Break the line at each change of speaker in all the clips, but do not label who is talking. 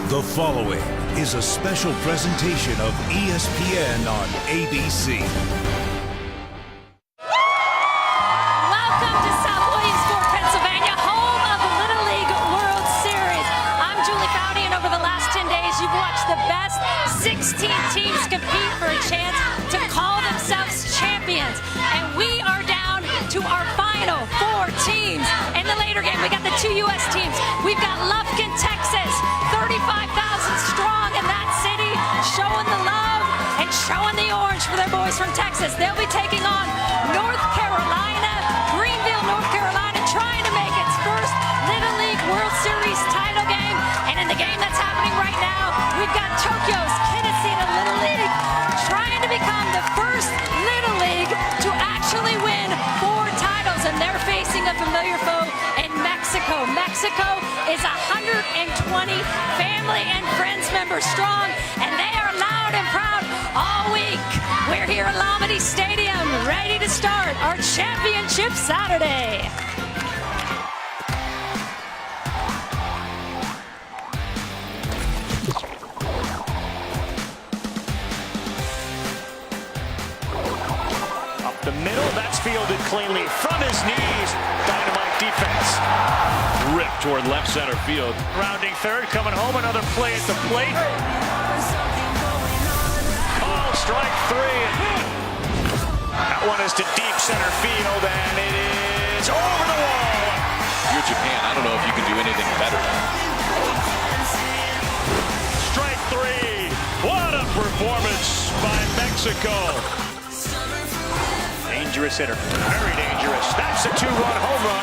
The following is a special presentation of ESPN on ABC.
Welcome to South Williamsport, Pennsylvania, home of the Little League World Series. I'm Julie Foudy, and over the last 10 days, you've watched the best 16 teams compete for a chance to call themselves champions. And we are down to our final 4 teams. In the later game, we got the 2 U.S. teams. We've got Lufkin, Texas, 35,000 strong in that city, showing the love and showing the orange for their boys from Texas. They'll be taking on North Carolina, Greenville, North Carolina, trying to make its first Little League World Series title game. And in the game that's happening right now, we've got Tokyo's Kinesita Little League trying to become the first Little League to actually win 4 titles. And they're facing a familiar foe in Mexico. Mexico is 120 family and friends members strong, and they are loud and proud all week. We're here at Lamity Stadium, ready to start our championship Saturday.
Up the middle, that's fielded cleanly from his knees. Dynamite defense.
Ripped toward left center field.
Rounding third, coming home, another play at the plate. Oh, strike 3. That one is to deep center field, and it is over the wall.
You're Japan. I don't know if you can do anything better.
Strike 3. What a performance by Mexico. Dangerous hitter, very dangerous. That's a 2-run home run.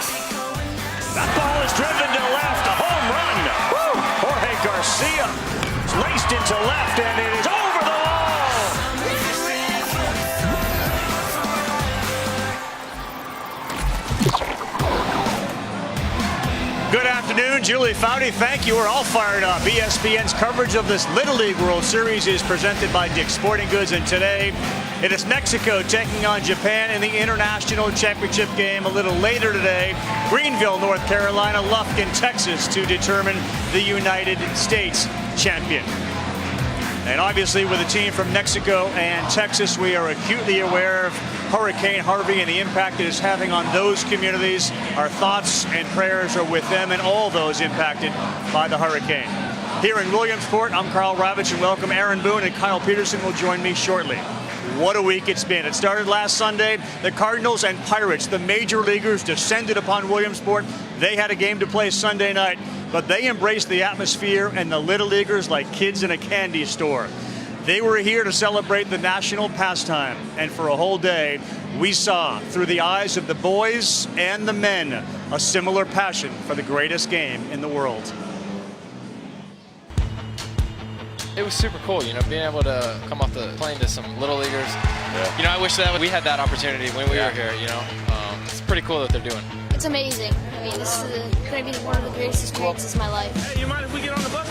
That ball is driven to left, a home run. Woo! Jorge Garcia is laced into left, and it is over the wall. Good afternoon, Julie Foudy. Thank you. We're all fired up. ESPN's coverage of this Little League World Series is presented by Dick's Sporting Goods, and today it is Mexico taking on Japan in the International Championship game. A little later today, Greenville, North Carolina, Lufkin, Texas to determine the United States champion. And obviously with a team from Mexico and Texas, we are acutely aware of Hurricane Harvey and the impact it is having on those communities. Our thoughts and prayers are with them and all those impacted by the hurricane. Here in Williamsport, I'm Carl Ravitch, and welcome. Aaron Boone and Kyle Peterson will join me shortly. What a week it's been. It started last Sunday. The Cardinals and Pirates, the major leaguers, descended upon Williamsport. They had a game to play Sunday night, but they embraced the atmosphere and the Little Leaguers like kids in a candy store. They were here to celebrate the national pastime, and for a whole day, we saw, through the eyes of the boys and the men, a similar passion for the greatest game in the world.
It was super cool, you know, being able to come off the plane to some Little Leaguers. Yeah. You know, I wish that we had that opportunity when we were here, you know. It's pretty cool that they're doing.
It's amazing. I mean, this is going to be one of the greatest experiences of my life.
Hey, you mind if we get on the bus?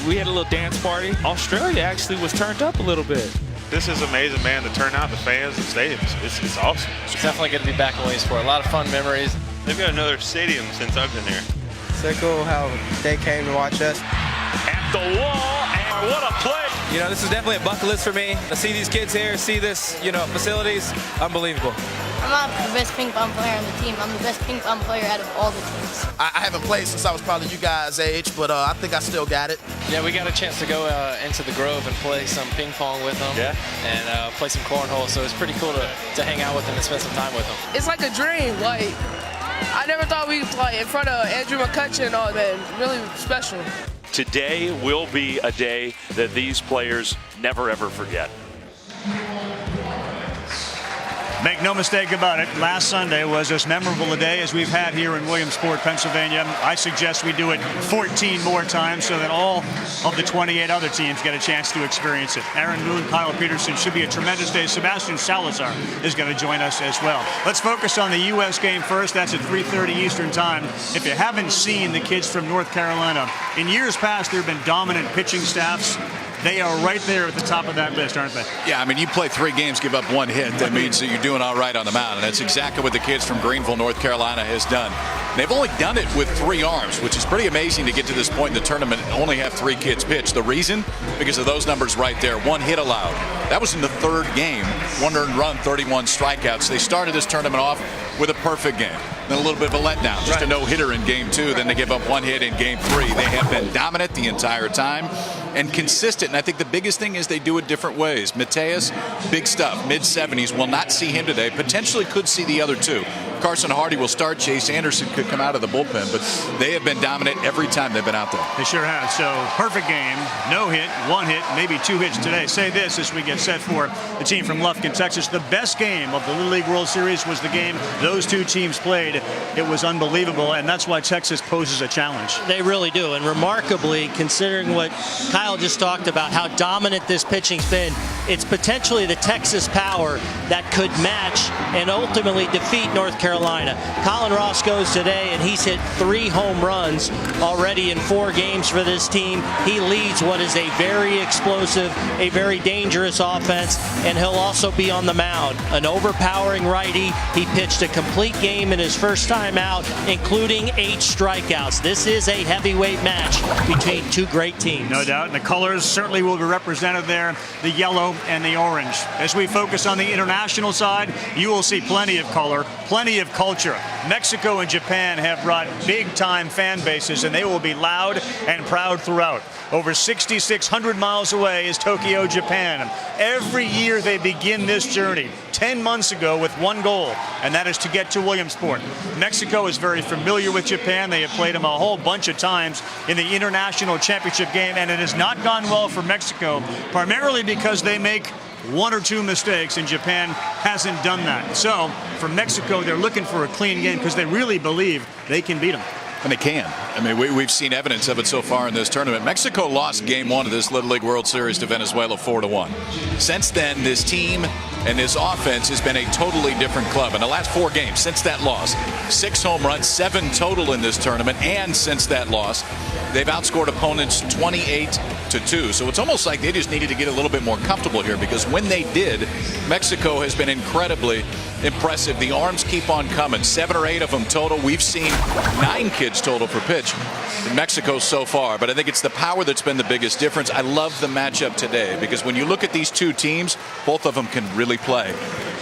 We had a little dance party. Australia actually was turned up a little bit.
This is amazing, man, to turn out the fans and stadiums. It's awesome.
It's definitely good to be back in Williamsport. A lot of fun memories.
They've got another stadium since I've been here.
So cool how they came to watch us.
At the wall, and what a play.
You know, this is definitely a bucket list for me. To see these kids here, see this, you know, facilities, unbelievable.
I'm not the best ping pong player on the team. I'm the best ping pong player out of all the teams.
I haven't played since I was probably you guys' age, but I think I still got it.
Yeah, we got a chance to go into the Grove and play some ping pong with them. Yeah. And play some cornhole, so it's pretty cool to hang out with them and spend some time with them.
It's like a dream. Like, I never thought we'd play in front of Andrew McCutcheon and all that. Really special.
Today will be a day that these players never ever forget.
Make no mistake about it, last Sunday was as memorable a day as we've had here in Williamsport, Pennsylvania. I suggest we do it 14 more times so that all of the 28 other teams get a chance to experience it. Aaron Boone, Kyle Peterson, should be a tremendous day. Sebastian Salazar is going to join us as well. Let's focus on the U.S. game first. That's at 3:30 Eastern time. If you haven't seen the kids from North Carolina, in years past there have been dominant pitching staffs. They are right there at the top of that list, aren't they?
Yeah, I mean, you play 3 games, give up 1 hit. That means that you're doing doing all right on the mound, and that's exactly what the kids from Greenville, North Carolina has done. They've only done it with 3 arms, which is pretty amazing to get to this point in the tournament and only have 3 kids pitch. The reason? Because of those numbers right there. 1 hit allowed. That was in the 3rd game. 1 earned run, 31 strikeouts. They started this tournament off with a perfect game. Then a little bit of a letdown, just a no-hitter in game 2. Then they give up 1 hit in game 3. They have been dominant the entire time and consistent. And I think the biggest thing is they do it different ways. Mateus, big stuff, mid-70s. Will not see him today. Potentially could see the other 2. Carson Hardy will start. Chase Anderson could come out of the bullpen, but they have been dominant every time they've been out there.
They sure have. So perfect game, no hit, 1 hit, maybe 2 hits today. Say this as we get set for the team from Lufkin, Texas. The best game of the Little League World Series was the game those 2 teams played. It was unbelievable, and that's why Texas poses a challenge.
They really do, and remarkably, considering what Kyle just talked about, how dominant this pitching's been, it's potentially the Texas power that could match and ultimately defeat North Carolina. Colin Ross goes today, and he's hit 3 home runs already in 4 games for this team. He leads what is a very explosive, a very dangerous offense, and he'll also be on the mound. An overpowering righty. He pitched a complete game in his first time out, including 8 strikeouts. This is a heavyweight match between 2 great teams.
No doubt, and the colors certainly will be represented there, the yellow and the orange. As we focus on the international side, you will see plenty of color, plenty of culture. Mexico and Japan have brought big-time fan bases, and they will be loud and proud throughout. Over 6,600 miles away is Tokyo, Japan. Every year they begin this journey 10 months ago with 1 goal, and that is to get to Williamsport. Mexico is very familiar with Japan. They have played them a whole bunch of times in the international championship game, and it has not gone well for Mexico, primarily because they make 1 or 2 mistakes, and Japan hasn't done that. So for Mexico, they're looking for a clean game because they really believe they can beat them.
And they can. I mean, we've seen evidence of it so far in this tournament. Mexico lost game 1 of this Little League World Series to Venezuela 4-1. Since then, this team and this offense has been a totally different club. In the last 4 games since that loss, 6 home runs, 7 total in this tournament, and since that loss, they've outscored opponents 28-2. So it's almost like they just needed to get a little bit more comfortable here, because when they did, Mexico has been incredibly impressive. The arms keep on coming. 7 or 8 of them total. We've seen 9 kids total per pitch in Mexico so far, but I think it's the power that's been the biggest difference. I love the matchup today, because when you look at these 2 teams, both of them can really play.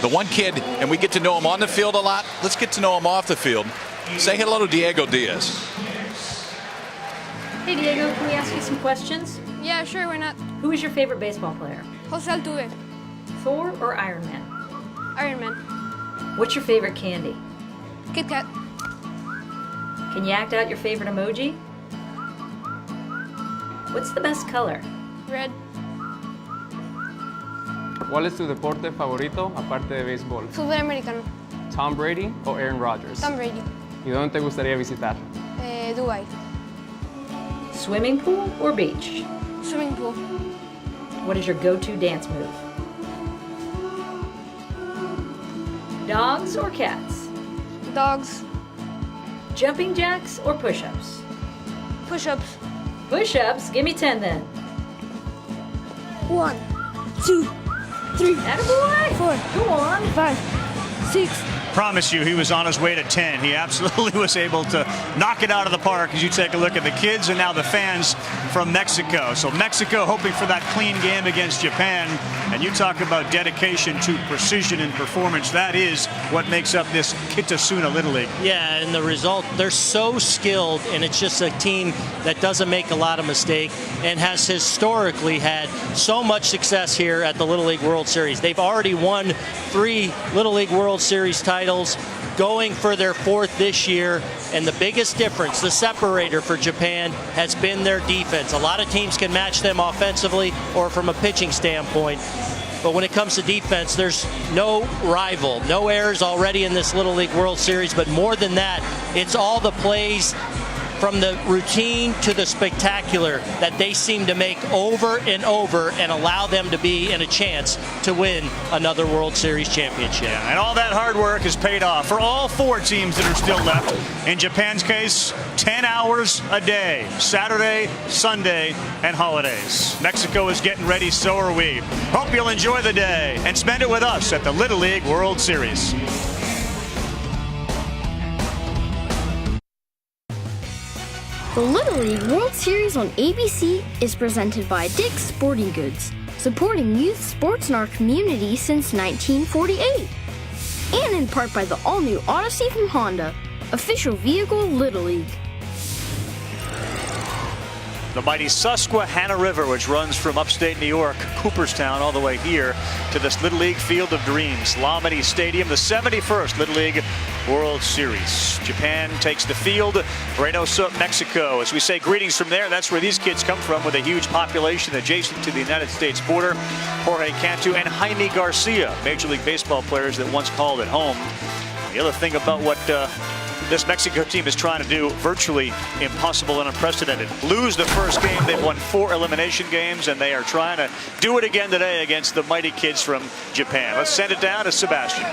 The one kid, and we get to know him on the field a lot, let's get to know him off the field. Say hello to Diego Diaz.
Hey Diego, can we ask you some questions?
Yeah, sure, why not?
Who is your favorite baseball player?
Jose Altuve.
Thor or Iron Man?
Iron Man.
What's your favorite candy?
Kit Kat.
Can you act out your favorite emoji? What's the best color?
Red.
¿Cuál es tu deporte favorito aparte de béisbol?
Fútbol americano.
Tom Brady o Aaron Rodgers?
Tom Brady.
¿Y dónde te gustaría visitar?
Dubai.
Swimming pool or beach?
Swimming pool.
What is your go-to dance move? Dogs or cats?
Dogs.
Jumping jacks or push-ups?
Push-ups.
Push-ups? Give me 10 then.
1, 2, 3,
Attaboy.
4.
Go on.
5, 6.
Promise you, he was on his way to 10. He absolutely was able to knock it out of the park as you take a look at the kids and now the fans from Mexico. So Mexico hoping for that clean game against Japan. And you talk about dedication to precision and performance. That is what makes up this Kitasuna Little League.
Yeah, and the result, they're so skilled, and it's just a team that doesn't make a lot of mistakes and has historically had so much success here at the Little League World Series. They've already won 3 Little League World Series titles, going for their 4th this year, and the biggest difference, the separator for Japan, has been their defense. A lot of teams can match them offensively or from a pitching standpoint, but when it comes to defense, there's no rival. No errors already in this Little League World Series, but more than that, it's all the plays from the routine to the spectacular that they seem to make over and over and allow them to be in a chance to win another World Series championship.
Yeah, and all that hard work has paid off for all 4 teams that are still left. In Japan's case, 10 hours a day, Saturday, Sunday, and holidays. Mexico is getting ready, so are we. Hope you'll enjoy the day and spend it with us at the Little League World Series.
The Little League World Series on ABC is presented by Dick's Sporting Goods, supporting youth sports in our community since 1948. And in part by the all-new Odyssey from Honda, official vehicle of Little League.
The mighty Susquehanna River, which runs from upstate New York, Cooperstown, all the way here to this Little League Field of Dreams, Lamini Stadium, the 71st Little League World Series. Japan takes the field, Reynosa, Mexico. As we say greetings from there, that's where these kids come from, with a huge population adjacent to the United States border. Jorge Cantu and Jaime Garcia, Major League Baseball players that once called it home. The other thing about what this Mexico team is trying to do, virtually impossible and unprecedented. Lose the first game, they've won 4 elimination games, and they are trying to do it again today against the mighty kids from Japan. Let's send it down to Sebastian.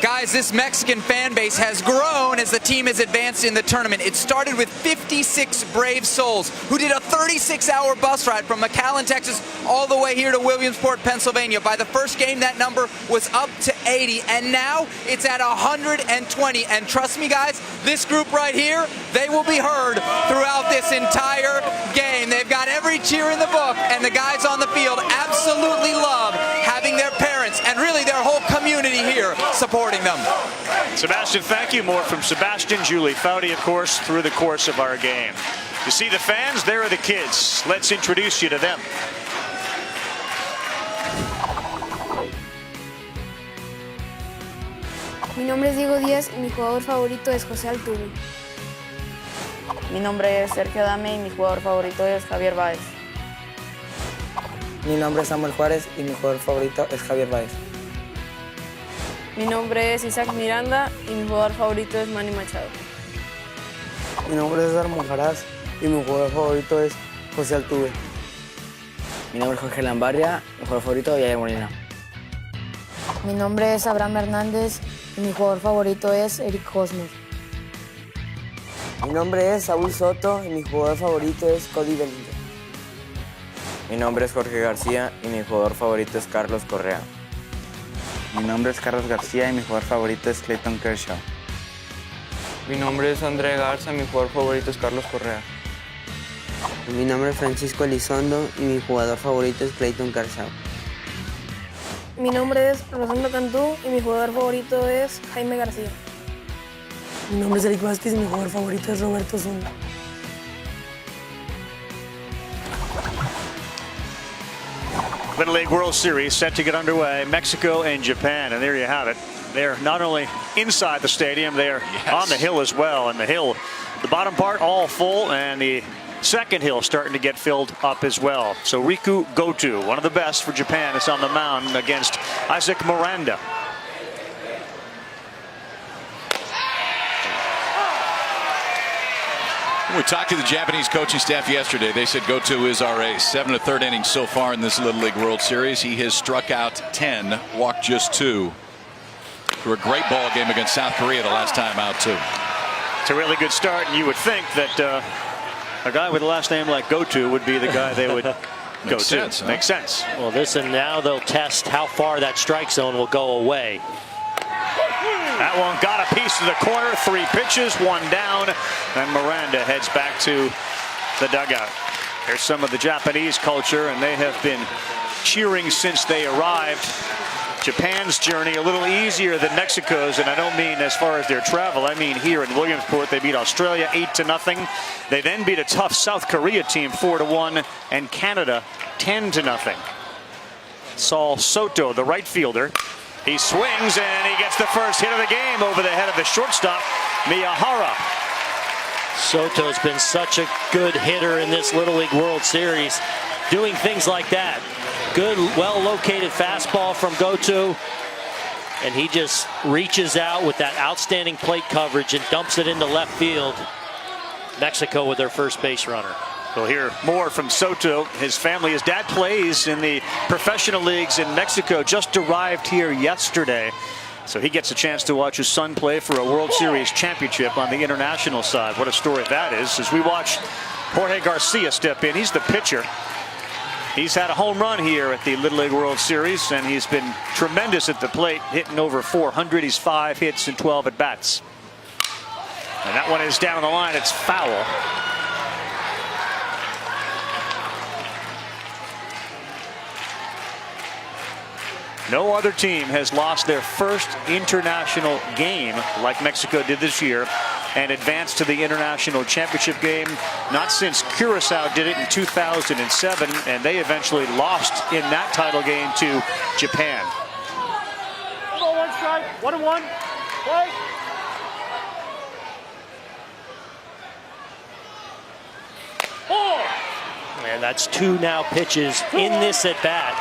Guys, this Mexican fan base has grown as the team has advanced in the tournament. It started with 56 brave souls who did a 36-hour bus ride from McAllen, Texas, all the way here to Williamsport, Pennsylvania. By the first game, that number was up to 80, and now it's at 120. And trust me, guys, this group right here, they will be heard throughout this entire game. They've got every cheer in the book, and the guys on the field absolutely love having their parents and really their whole community here supporting them.
Sebastian, thank you. More from Sebastian, Julie Foudy, of course, through the course of our game. You see the fans, there are the kids. Let's introduce you to them.
Mi nombre es Diego Díaz y mi jugador favorito es José Altuve.
Mi nombre es Sergio Dame y mi jugador favorito es Javier Báez.
Mi nombre es Samuel Juárez y mi jugador favorito es Javier Báez.
Mi nombre es Isaac Miranda y mi jugador favorito es Manny Machado.
Mi nombre es Armon Jaraz y mi jugador favorito es José Altuve.
Mi nombre es Jorge Lambarria y mi jugador favorito es Yair Molina.
Mi nombre es Abraham Hernández y mi jugador favorito es Eric Hosmer.
Mi nombre es Saúl Soto y mi jugador favorito es Cody Bellinger.
Mi nombre es Jorge García y mi jugador favorito es Carlos Correa.
Mi nombre es Carlos García y mi jugador favorito es Clayton Kershaw.
Mi nombre es André Garza y mi jugador favorito es Carlos Correa.
Mi nombre es Francisco Elizondo y mi jugador favorito es Clayton Kershaw.
Mi nombre es Rosendo Cantú y mi jugador favorito es Jaime García.
Mi nombre es Eric Vázquez y mi jugador favorito es Roberto Zuna.
Little League World Series set to get underway, Mexico and Japan, and there you have it. They're not only inside the stadium, they're on the hill as well, and the hill, the bottom part all full, and the second hill starting to get filled up as well. So Riku Goto, one of the best for Japan, is on the mound against Isaac Miranda.
We talked to the Japanese coaching staff yesterday. They said Goto is our ace. 7 1/3 innings so far in this Little League World Series. He has struck out 10, walked just 2. Through a great ball game against South Korea the last time out, too.
It's a really good start, and you would think that a guy with a last name like Goto would be the guy they would go to.
Sense, huh?
Makes sense.
Well, and now they'll test how far that strike zone will go away.
That one got a piece to the corner. 3 pitches, 1 down, and Miranda heads back to the dugout. There's some of the Japanese culture, and they have been cheering since they arrived. Japan's journey a little easier than Mexico's, and I don't mean as far as their travel. I mean here in Williamsport, they beat Australia 8-0. They then beat a tough South Korea team 4-1, and Canada 10-0. Saul Soto, the right fielder. He swings and he gets the first hit of the game over the head of the shortstop, Miyahara.
Soto's been such a good hitter in this Little League World Series, doing things like that. Good, well-located fastball from Goto, and he just reaches out with that outstanding plate coverage and dumps it into left field. Mexico with their first base runner.
We'll hear more from Soto. His family, his dad plays in the professional leagues in Mexico, just arrived here yesterday. So he gets a chance to watch his son play for a World Series championship on the international side. What a story that is. As we watch Jorge Garcia step in, he's the pitcher. He's had a home run here at the Little League World Series, and he's been tremendous at the plate, hitting over 400. He's 5 hits and 12 at-bats. And that one is down the line. It's foul. No other team has lost their first international game like Mexico did this year and advanced to the international championship game. Not since Curacao did it in 2007, and they eventually lost in that title game to Japan.
1 strike, 1-1, play.
And that's 2 now pitches in this at bat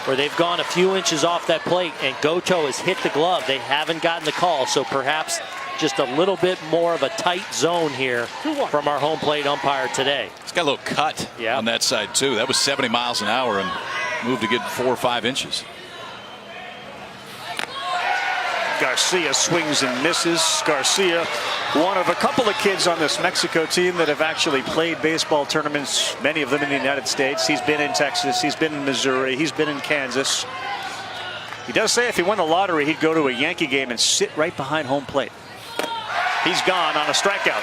where they've gone a few inches off that plate, and Goto has hit the glove. They haven't gotten the call, so perhaps just a little bit more of a tight zone here from our home plate umpire today.
It's got a little cut on that side too. That was 70 miles an hour and moved to get 4 or 5 inches.
Garcia swings and misses. Garcia, one of a couple of kids on this Mexico team that have actually played baseball tournaments, many of them in the United States. He's been in Texas, he's been in Missouri, he's been in Kansas. He does say if he won the lottery, he'd go to a Yankee game and sit right behind home plate. He's gone on a strikeout.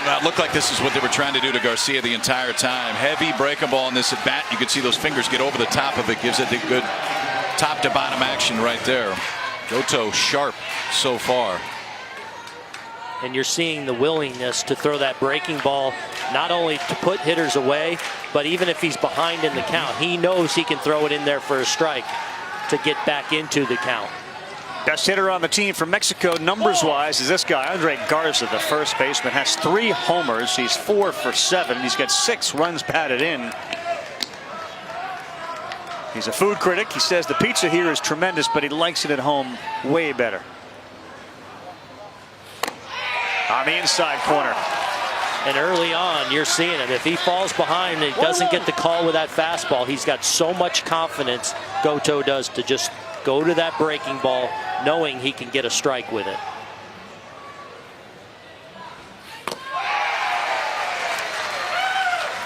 Well, it looked like this is what they were trying to do to Garcia the entire time. Heavy breaking ball in this at bat. You can see those fingers get over the top of it. Gives it the good top to bottom action right there. Goto sharp so far.
And you're seeing the willingness to throw that breaking ball, not only to put hitters away, but even if he's behind in the count, he knows he can throw it in there for a strike to get back into the count.
Best hitter on the team for Mexico, numbers-wise, is this guy, Andre Garza, the first baseman. Has 3 homers. He's 4 for 7. He's got 6 runs batted in. He's a food critic. He says the pizza here is tremendous, but he likes it at home way better. On the inside corner.
And early on, you're seeing him. If he falls behind and he doesn't get the call with that fastball, he's got so much confidence, Goto does, to just go to that breaking ball, knowing he can get a strike with it.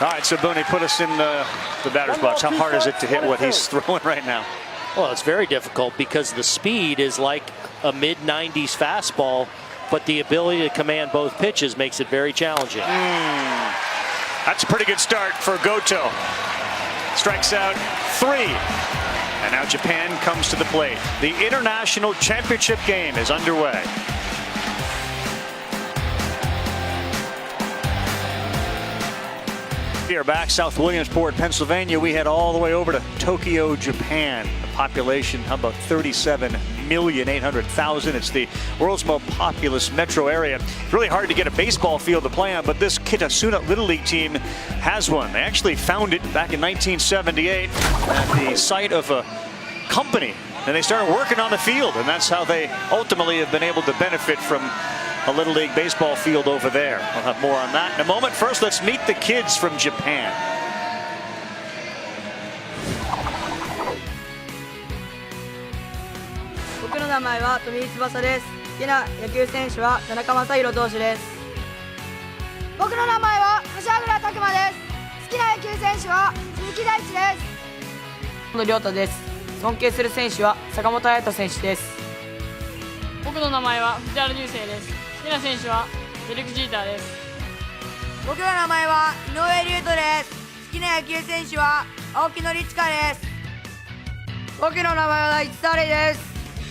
All right, so Booney, put us in the batter's box. How hard is it to hit what he's throwing right now?
Well, it's very difficult because the speed is like a mid-90s fastball, but the ability to command both pitches makes it very challenging.
That's a pretty good start for Goto. Strikes out 3. And now Japan comes to the plate. The international championship game is underway. We are back South Williamsport, Pennsylvania. We head all the way over to Tokyo, Japan. The population, how about 37,800,000? It's the world's most populous metro area. It's really hard to get a baseball field to play on, but this Kitasuna Little League team has one. They actually found it back in 1978 at the site of a company, and they started working on the field, and that's how they ultimately have been able to benefit from a Little League baseball field over there. We'll have more on that in a moment. First, let's meet the kids from Japan.
僕の名前は富井翼です。好きな野球選手は田中将大投手です。僕の名前は柏倉拓磨です。好きな野球選手は鈴木大地です。野亮太です。尊敬する選手は坂本勇人選手です。僕の名前は藤原流星です。好きな選手はデレク・ジーターです。僕の名前は井上龍斗です。好きな野球選手は青木宣親です。僕の名前は内地サレです。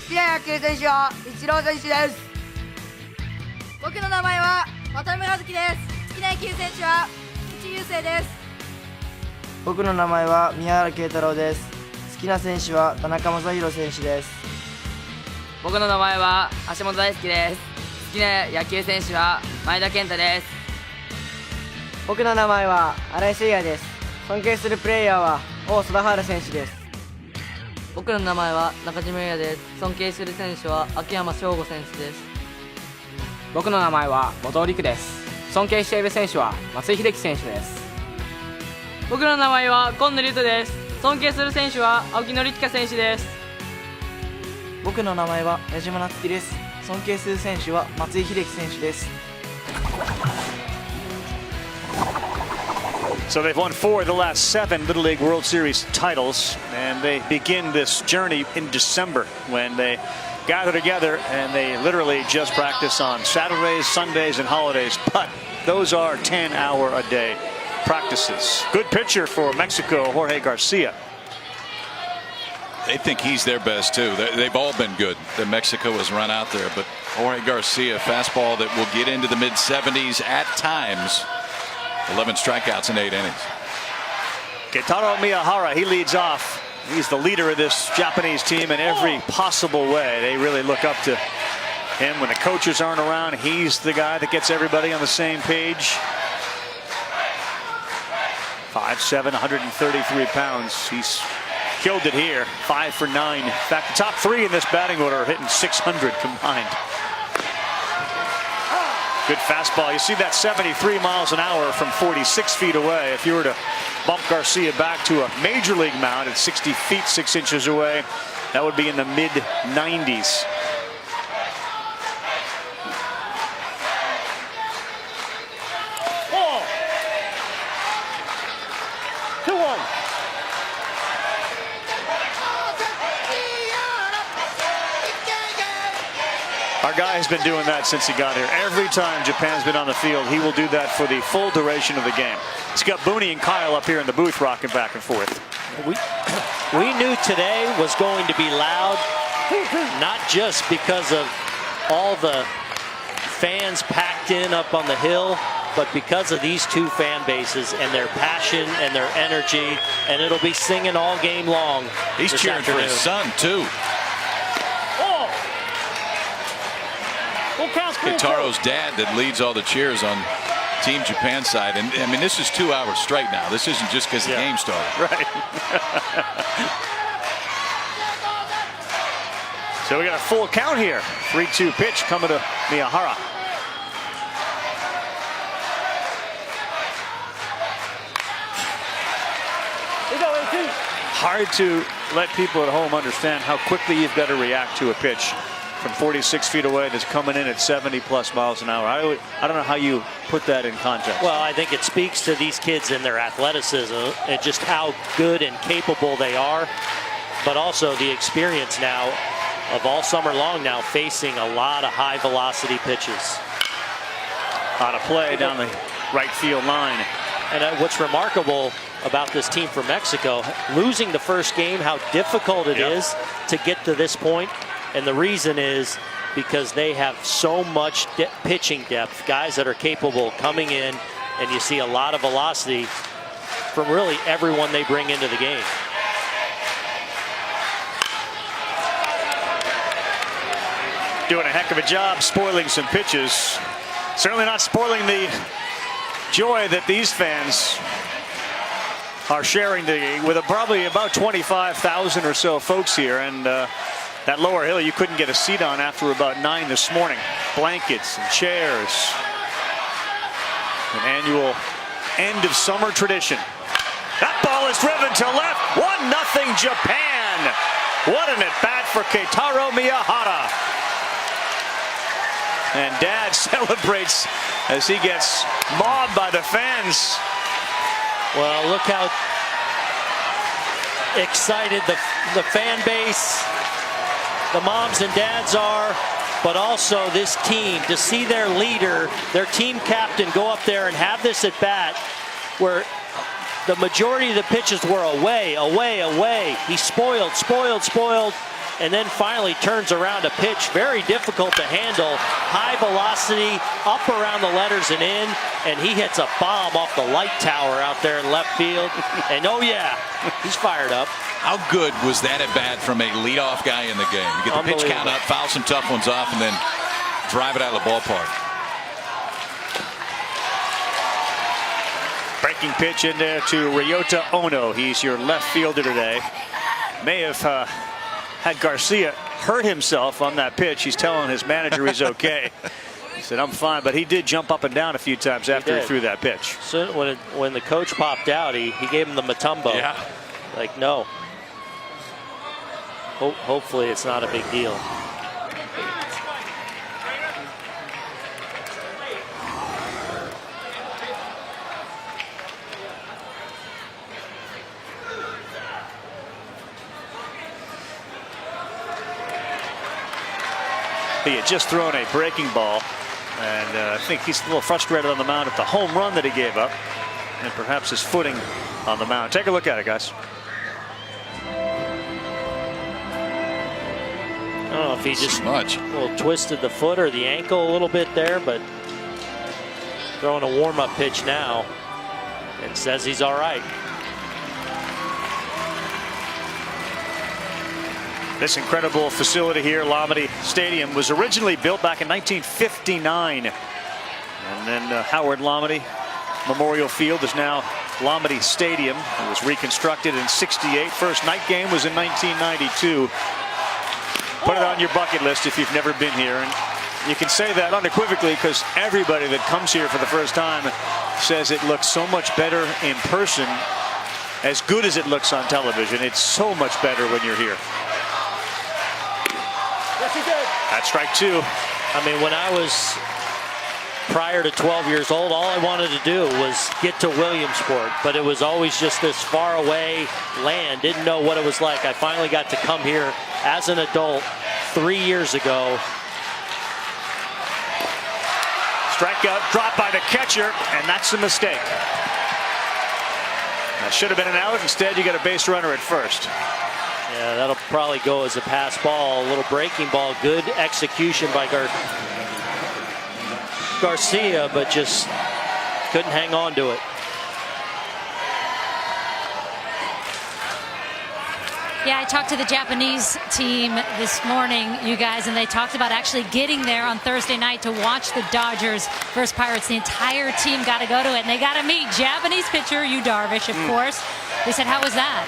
好きな野球選手はイチロー選手です。僕の名前は渡辺和樹です。好きな野球選手は菊池雄星です。
僕の名前は宮原慶太郎です。好きな選手は田中将大選手です。
僕の名前は橋本大輔です。好きな野球選手は前田健太です。
僕の名前は新井誠也です。尊敬するプレイヤーは王貞治選手です。
僕の名前は中島優也です。尊敬する選手は秋山翔吾選手です。
僕の名前は後藤陸です。尊敬している選手は松井秀喜選手です。
僕の名前は今野龍斗です。尊敬する選手は青木宣親選手です。
僕の名前は矢島夏樹です。尊敬する選手は松井秀喜選手です。
So they've won 4 of the last 7 Little League World Series titles, and they begin this journey in December when they gather together and they literally just practice on Saturdays, Sundays, and holidays. But those are 10-hour-a-day practices. Good pitcher for Mexico, Jorge Garcia.
They think he's their best too. They've all been good that Mexico has run out there, but Jorge Garcia, fastball that will get into the mid-70s at times. 11 strikeouts in 8 innings.
Keitaro Miyahara, he leads off. He's the leader of this Japanese team in every possible way. They really look up to him when the coaches aren't around. He's the guy that gets everybody on the same page. 5'7", 133 pounds. He's killed it here. 5 for 9. In fact, the top 3 in this batting order are hitting 600 combined. Good fastball. You see that 73 miles an hour from 46 feet away. If you were to bump Garcia back to a major league mound at 60 feet 6 inches away, that would be in the mid-90s.
Ball. 2-1.
Our guy has been doing that since he got here. Every time Japan's been on the field, he will do that for the full duration of the game. It's got Booney and Kyle up here in the booth rocking back and forth.
We knew today was going to be loud, not just because of all the fans packed in up on the hill, but because of these two fan bases and their passion and their energy, and it'll be singing all game long.
He's cheering for his son too. Keitaro's dad that leads all the cheers on Team Japan side. And I mean, this is 2 hours straight now. This isn't just because the game started.
Right. So we got a full count here. 3-2 pitch coming to Miyahara. Hard to let people at home understand how quickly you've got to react to a pitch from 46 feet away that's coming in at 70+ miles an hour. I don't know how you put that in context.
Well, I think it speaks to these kids and their athleticism and just how good and capable they are, but also the experience now of all summer long now facing a lot of high velocity pitches.
On a play down the right field line.
And what's remarkable about this team from Mexico, losing the first game, how difficult it is to get to this point. And the reason is because they have so much pitching depth, guys that are capable coming in, and you see a lot of velocity from really everyone they bring into the game.
Doing a heck of a job spoiling some pitches. Certainly not spoiling the joy that these fans are sharing with probably about 25,000 or so folks here. And that lower hill you couldn't get a seat on after about 9 this morning. Blankets and chairs. An annual end of summer tradition. That ball is driven to left. 1-0 Japan. What an at-bat for Keitaro Miyahara. And Dad celebrates as he gets mobbed by the fans.
Well, look how excited the fan base, the moms and dads are, but also this team, to see their leader, their team captain, go up there and have this at bat where the majority of the pitches were away. He spoiled, and then finally turns around a pitch very difficult to handle, high velocity, up around the letters and in, and he hits a bomb off the light tower out there in left field. And oh yeah, he's fired up.
How good was that at bat from a leadoff guy in the game? You get the pitch count up, foul some tough ones off, and then drive it out of the ballpark.
Breaking pitch in there to Ryota Ono. He's your left fielder today. May have had Garcia hurt himself on that pitch. He's telling his manager he's okay. He said, I'm fine, but he did jump up and down a few times after he threw that pitch.
So when the coach popped out, he gave him the Matumbo.
Yeah.
Like, no. Hopefully it's not a big deal.
He had just thrown a breaking ball, and I think he's a little frustrated on the mound at the home run that he gave up, and perhaps his footing on the mound. Take a look at it, guys.
I don't know if he just twisted the foot or the ankle a little bit there, but throwing a warm-up pitch now and says he's all right.
This incredible facility here, Lamedy Stadium, was originally built back in 1959. And then Howard Lamedy Memorial Field is now Lamedy Stadium. It was reconstructed in '68. First night game was in 1992. Put it on your bucket list if you've never been here. And you can say that unequivocally because everybody that comes here for the first time says it looks so much better in person. As good as it looks on television, it's so much better when you're here. That's strike two.
I mean, when I was prior to 12 years old, all I wanted to do was get to Williamsport, but it was always just this far away land. Didn't know what it was like. I finally got to come here as an adult 3 years ago.
Strikeout, dropped by the catcher, and that's a mistake. That should have been an out. Instead, you got a base runner at first.
Yeah, that'll probably go as a pass ball, a little breaking ball. Good execution by Garcia, but just couldn't hang on to it.
Yeah, I talked to the Japanese team this morning, you guys, and they talked about actually getting there on Thursday night to watch the Dodgers versus Pirates. The entire team got to go to it, and they got to meet Japanese pitcher Yu Darvish, of course. They said, how was that?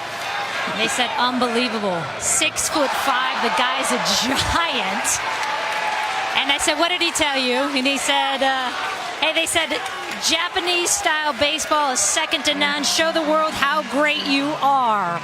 They said, unbelievable. 6'5", the guy's a giant. And I said, what did he tell you? And he said, hey, they said, Japanese-style baseball is second to none. Show the world how great you are.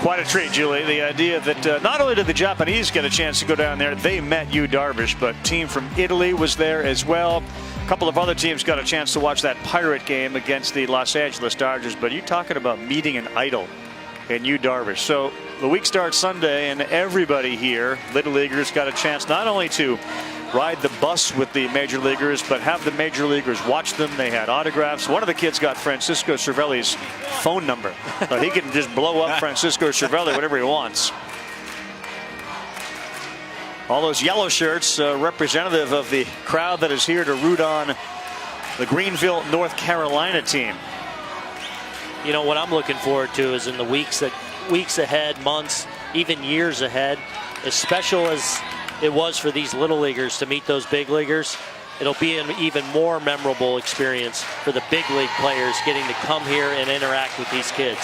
Quite a treat, Julie. The idea that not only did the Japanese get a chance to go down there, they met Yu Darvish, but team from Italy was there as well. A couple of other teams got a chance to watch that Pirate game against the Los Angeles Dodgers, but you're talking about meeting an idol in Yu Darvish. So the week starts Sunday, and everybody here, Little Leaguers, got a chance not only to ride the bus with the major leaguers, but have the major leaguers watch them. They had autographs. One of the kids got Francisco Cervelli's phone number. So he can just blow up Francisco Cervelli whenever he wants. All those yellow shirts, representative of the crowd that is here to root on the Greenville, North Carolina team.
You know, what I'm looking forward to is in the weeks ahead, months, even years ahead, as special as it was for these little leaguers to meet those big leaguers, it'll be an even more memorable experience for the big league players getting to come here and interact with these kids.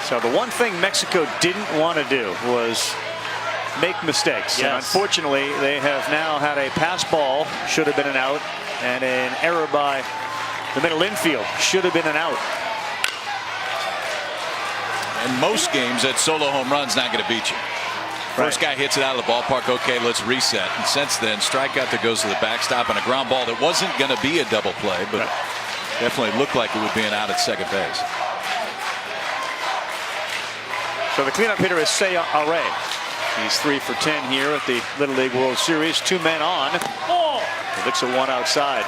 So the one thing Mexico didn't want to do was make mistakes.
Yes.
And unfortunately, they have now had a pass ball, should have been an out, and an error by the middle infield, should have been an out.
In most games, that solo home run's not going to beat you. First guy hits it out of the ballpark, okay, let's reset. And since then, strikeout that goes to the backstop and a ground ball that wasn't going to be a double play, but definitely looked like it would be an out at second base.
So the cleanup hitter is Seiya Aray. He's 3 for 10 here at the Little League World Series. 2 men on. Looks a 1 outside.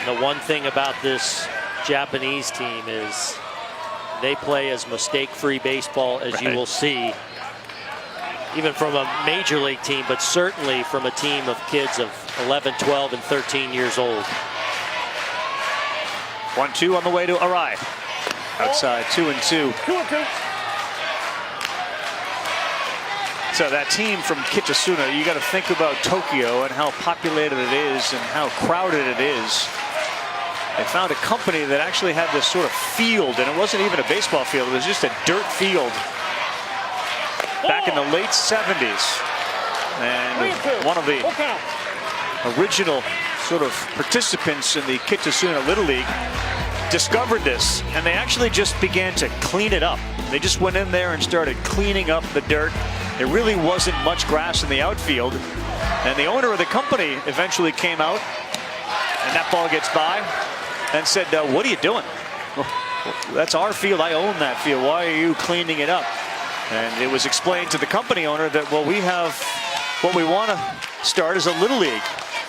The one thing about this Japanese team is they play as mistake-free baseball as you will see even from a major league team, but certainly from a team of kids of 11, 12, and 13 years old.
1-2 on the way to Arai. Outside, 2-2.
2-2.
So that team from Kitasuna, you got to think about Tokyo and how populated it is and how crowded it is. They found a company that actually had this sort of field, and it wasn't even a baseball field, it was just a dirt field back in the late 70s. And one of the original sort of participants in the Kitasuna Little League discovered this, and they actually just began to clean it up. They just went in there and started cleaning up the dirt. There really wasn't much grass in the outfield, and the owner of the company eventually came out, and that ball gets by, and said, what are you doing? Well, that's our field. I own that field. Why are you cleaning it up? And it was explained to the company owner that, well, we have what we want to start as a little league.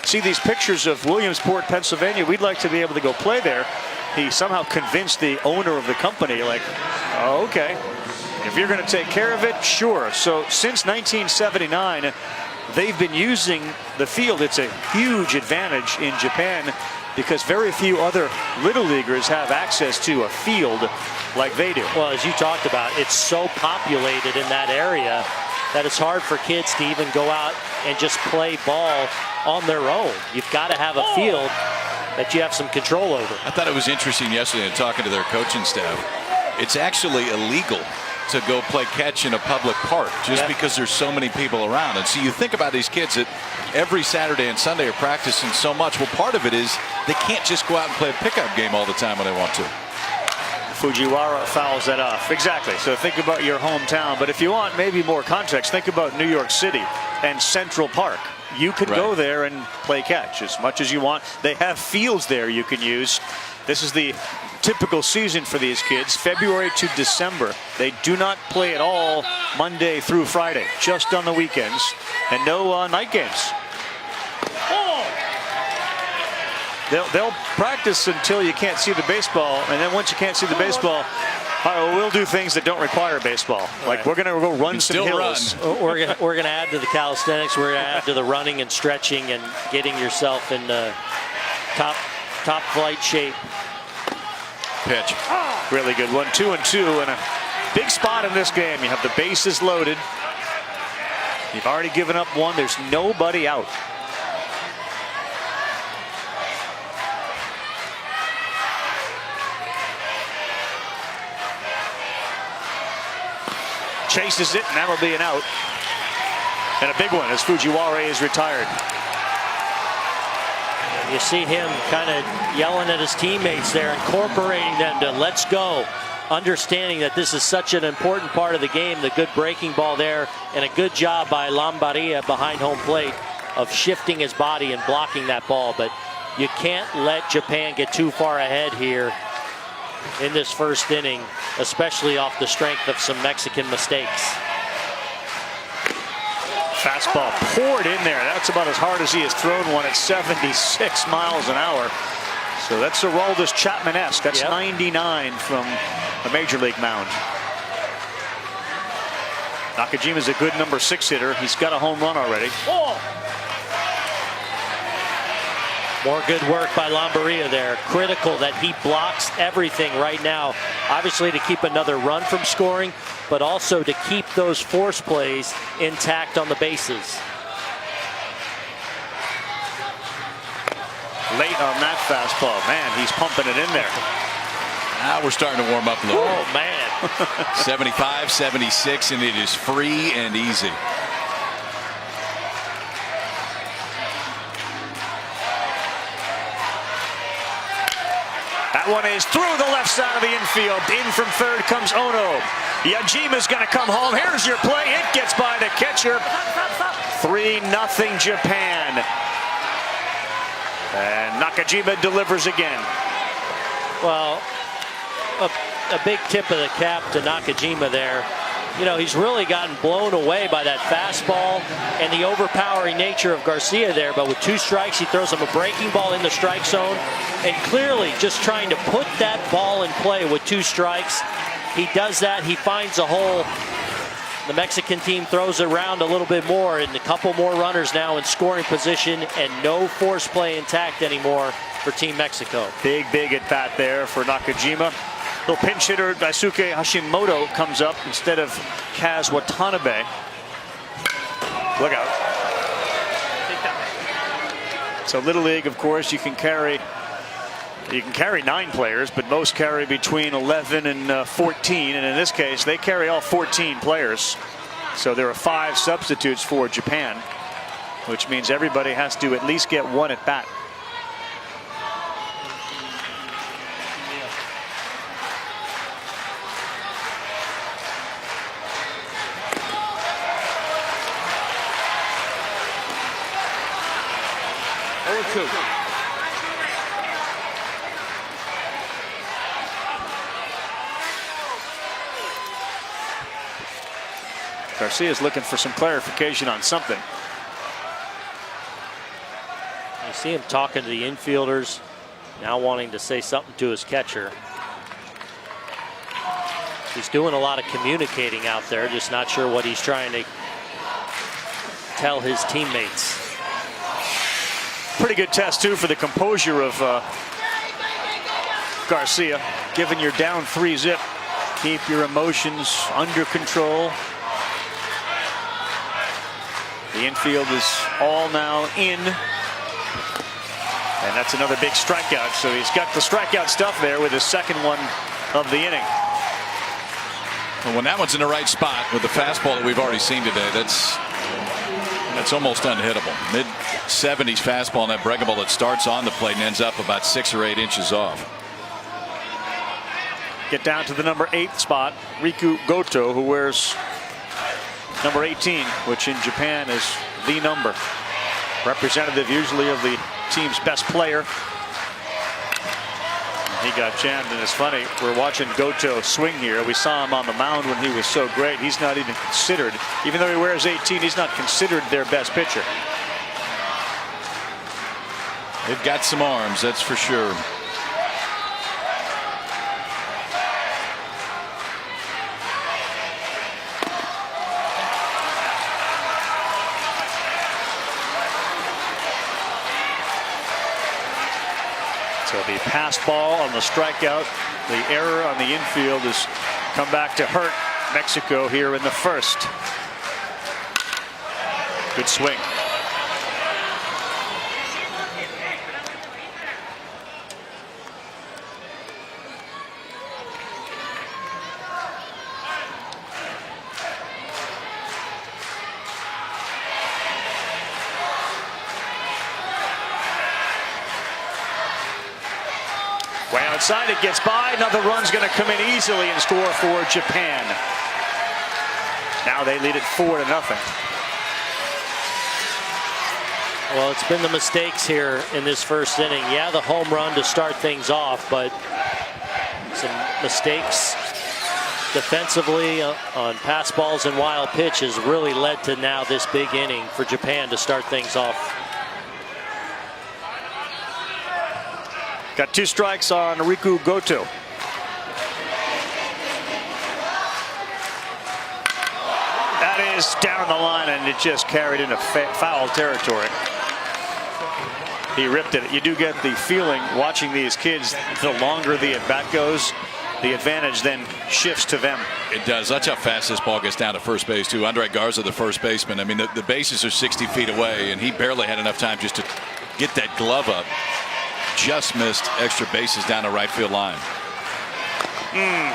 See these pictures of Williamsport, Pennsylvania. We'd like to be able to go play there. He somehow convinced the owner of the company, like, oh, okay, if you're going to take care of it, sure. So since 1979, they've been using the field. It's a huge advantage in Japan because very few other little leaguers have access to a field like they do.
Well, as you talked about, it's so populated in that area that it's hard for kids to even go out and just play ball on their own. You've got to have a field that you have some control over.
I thought it was interesting yesterday in talking to their coaching staff. It's actually illegal to go play catch in a public park just because there's so many people around. And so you think about these kids that every Saturday and Sunday are practicing so much. Well, part of it is they can't just go out and play a pickup game all the time when they want to.
Fujiwara fouls that off. Exactly. So think about your hometown. But if you want maybe more context, think about New York City and Central Park. You could go there and play catch as much as you want. They have fields there you can use. This is the typical season for these kids, February to December. They do not play at all Monday through Friday, just on the weekends, and no night games. They'll practice until you can't see the baseball, and then once you can't see the baseball, we'll do things that don't require baseball. Like we're gonna go run some hills.
We're gonna add to the calisthenics. We're gonna add to the running and stretching and getting yourself in top flight shape.
Pitch.
Really good one. 2-2 and a big spot in this game. You have the bases loaded. You've already given up one. There's nobody out. Chases it, and that'll be an out. And a big one as Fujiwara is retired.
You see him kind of yelling at his teammates there, incorporating them to let's go. Understanding that this is such an important part of the game, the good breaking ball there, and a good job by Lambaria behind home plate of shifting his body and blocking that ball. But you can't let Japan get too far ahead here in this first inning, especially off the strength of some Mexican mistakes.
Fastball poured in there. That's about as hard as he has thrown one at 76 miles an hour. So that's Aroldis Chapman-esque. That's 99 from a major league mound. Nakajima's a good number 6 hitter. He's got a home run already.
More good work by Lambaria there. Critical that he blocks everything right now. Obviously to keep another run from scoring, but also to keep those force plays intact on the bases.
Late on that fastball. Man, he's pumping it in there.
Now we're starting to warm up a little.
Oh, man.
75, 76, and it is free and easy.
That one is through the left side of the infield. In from third comes Ono. Yajima's going to come home. Here's your play. It gets by the catcher. 3-0 Japan. And Nakajima delivers again.
Well, a big tip of the cap to Nakajima there. You know, he's really gotten blown away by that fastball and the overpowering nature of Garcia there. But with 2 strikes, he throws him a breaking ball in the strike zone. And clearly just trying to put that ball in play with 2 strikes. He does that. He finds a hole. The Mexican team throws around a little bit more, and a couple more runners now in scoring position, and no force play intact anymore for Team Mexico.
Big at bat there for Nakajima. Little pinch hitter Daisuke Hashimoto comes up instead of Kaz Watanabe. Look out. So Little League, of course, you can carry 9 players, but most carry between 11 and 14. And in this case, they carry all 14 players. So there are 5 substitutes for Japan, which means everybody has to at least get 1 at bat. Garcia's looking for some clarification on something.
You see him talking to the infielders, now wanting to say something to his catcher. He's doing a lot of communicating out there, just not sure what he's trying to tell his teammates.
Pretty good test, too, for the composure of Garcia. Given you're down 3-zip, keep your emotions under control. The infield is all now in. And that's another big strikeout. So he's got the strikeout stuff there with his second one of the inning.
Well, when that one's in the right spot with the fastball that we've already seen today, that's almost unhittable. Mid-70s fastball, and that breaking ball that starts on the plate and ends up about 6 or 8 inches off.
Get down to the number 8 spot, Riku Goto, who wears number 18, which in Japan is the number. Representative usually of the team's best player. He got jammed, and it's funny, we're watching Goto swing here. We saw him on the mound when he was so great. He's not even considered, even though he wears 18, he's not considered their best pitcher.
They've got some arms, that's for sure.
So the pass ball on the strikeout, the error on the infield has come back to hurt Mexico here in the first. Good swing. Way outside, it gets by. Another run's going to come in easily and score for Japan. Now they lead it 4-0.
Well, it's been the mistakes here in this first inning. Yeah, the home run to start things off, but some mistakes defensively on pass balls and wild pitch has really led to now this big inning for Japan to start things off.
Got 2 strikes on Riku Goto. That is down the line, and it just carried into foul territory. He ripped it. You do get the feeling watching these kids, the longer the at-bat goes, the advantage then shifts to them.
It does. That's how fast this ball gets down to first base, too. Andre Garza, the first baseman, I mean, the bases are 60 feet away, and he barely had enough time just to get that glove up. Just missed extra bases down the right field line.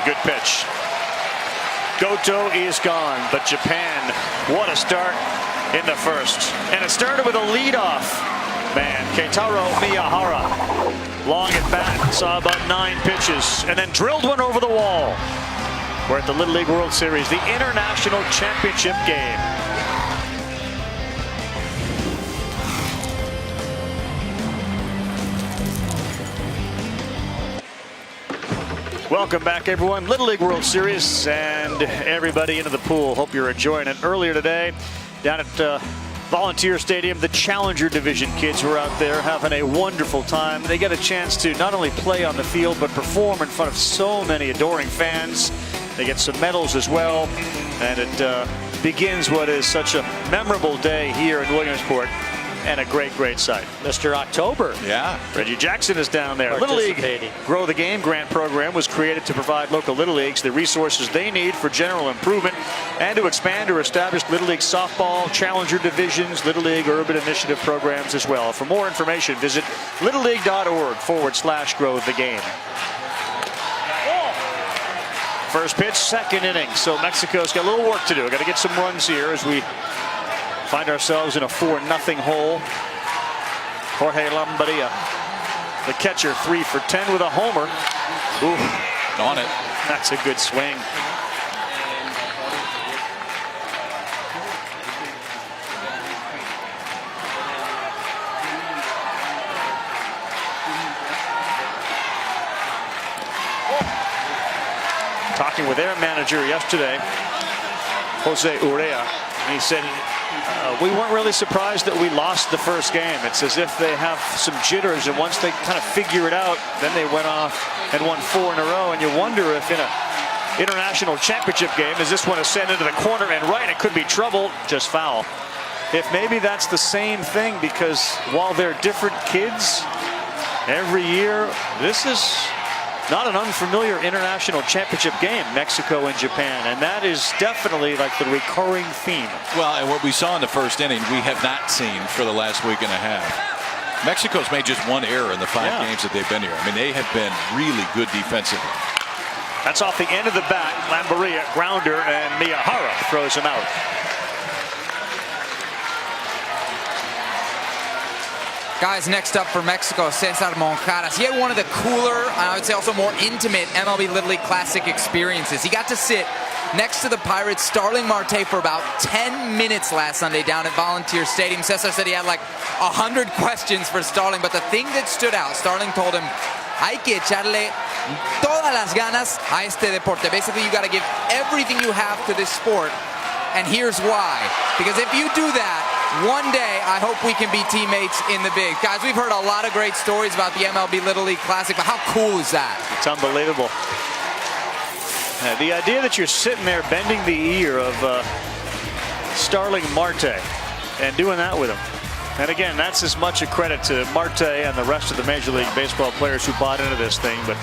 Good pitch. Goto is gone, but Japan, what a start in the first. And it started with a leadoff man, Keitaro Miyahara. Long at bat, saw about 9 pitches, and then drilled one over the wall. We're at the Little League World Series, the International Championship game. Welcome back, everyone. Little League World Series and everybody into the pool. Hope you're enjoying it. Earlier today, down at Volunteer Stadium, the Challenger Division kids were out there having a wonderful time. They get a chance to not only play on the field, but perform in front of so many adoring fans. They get some medals as well, and it begins what is such a memorable day here in Williamsport, and a great, great sight.
Mr. October.
Yeah.
Reggie Jackson is down there. Little League Grow the Game grant program was created to provide local Little Leagues the resources they need for general improvement and to expand or establish Little League softball, challenger divisions, Little League urban initiative programs as well. For more information, visit littleleague.org/grow the game. First pitch, second inning. So Mexico's got a little work to do. Got to get some runs here as we find ourselves in a 4-0 hole. Jorge Lambaria, the catcher, 3 for 10 with a homer. Ooh,
on it.
That's a good swing. Talking with their manager yesterday, Jose Urrea, and he said, we weren't really surprised that we lost the first game. It's as if they have some jitters, and once they kind of figure it out, then they went off and won 4 in a row. And you wonder if in a international championship game, is this one to send into the corner and right? It could be trouble, just foul. If maybe that's the same thing, because while they're different kids, every year, this is not an unfamiliar international championship game, Mexico and Japan, and that is definitely like the recurring theme.
Well, and what we saw in the first inning, we have not seen for the last week and a half. Mexico's made just 1 error in the 5 games that they've been here. I mean, they have been really good defensively.
That's off the end of the bat. Lambaria, grounder, and Miyahara throws him out.
Guys, next up for Mexico, Cesar Monjaras. He had one of the cooler, I would say also more intimate MLB Little League Classic experiences. He got to sit next to the Pirates' Starling Marte for about 10 minutes last Sunday down at Volunteer Stadium. Cesar said he had like 100 questions for Starling, but the thing that stood out, Starling told him, hay que echarle todas las ganas a este deporte. Basically, you got to give everything you have to this sport, and here's why. Because if you do that, one day, I hope we can be teammates in the big. Guys, we've heard a lot of great stories about the MLB Little League Classic, but how cool is that?
It's unbelievable. The idea that you're sitting there bending the ear of Starling Marte and doing that with him. And again, that's as much a credit to Marte and the rest of the Major League Baseball players who bought into this thing, but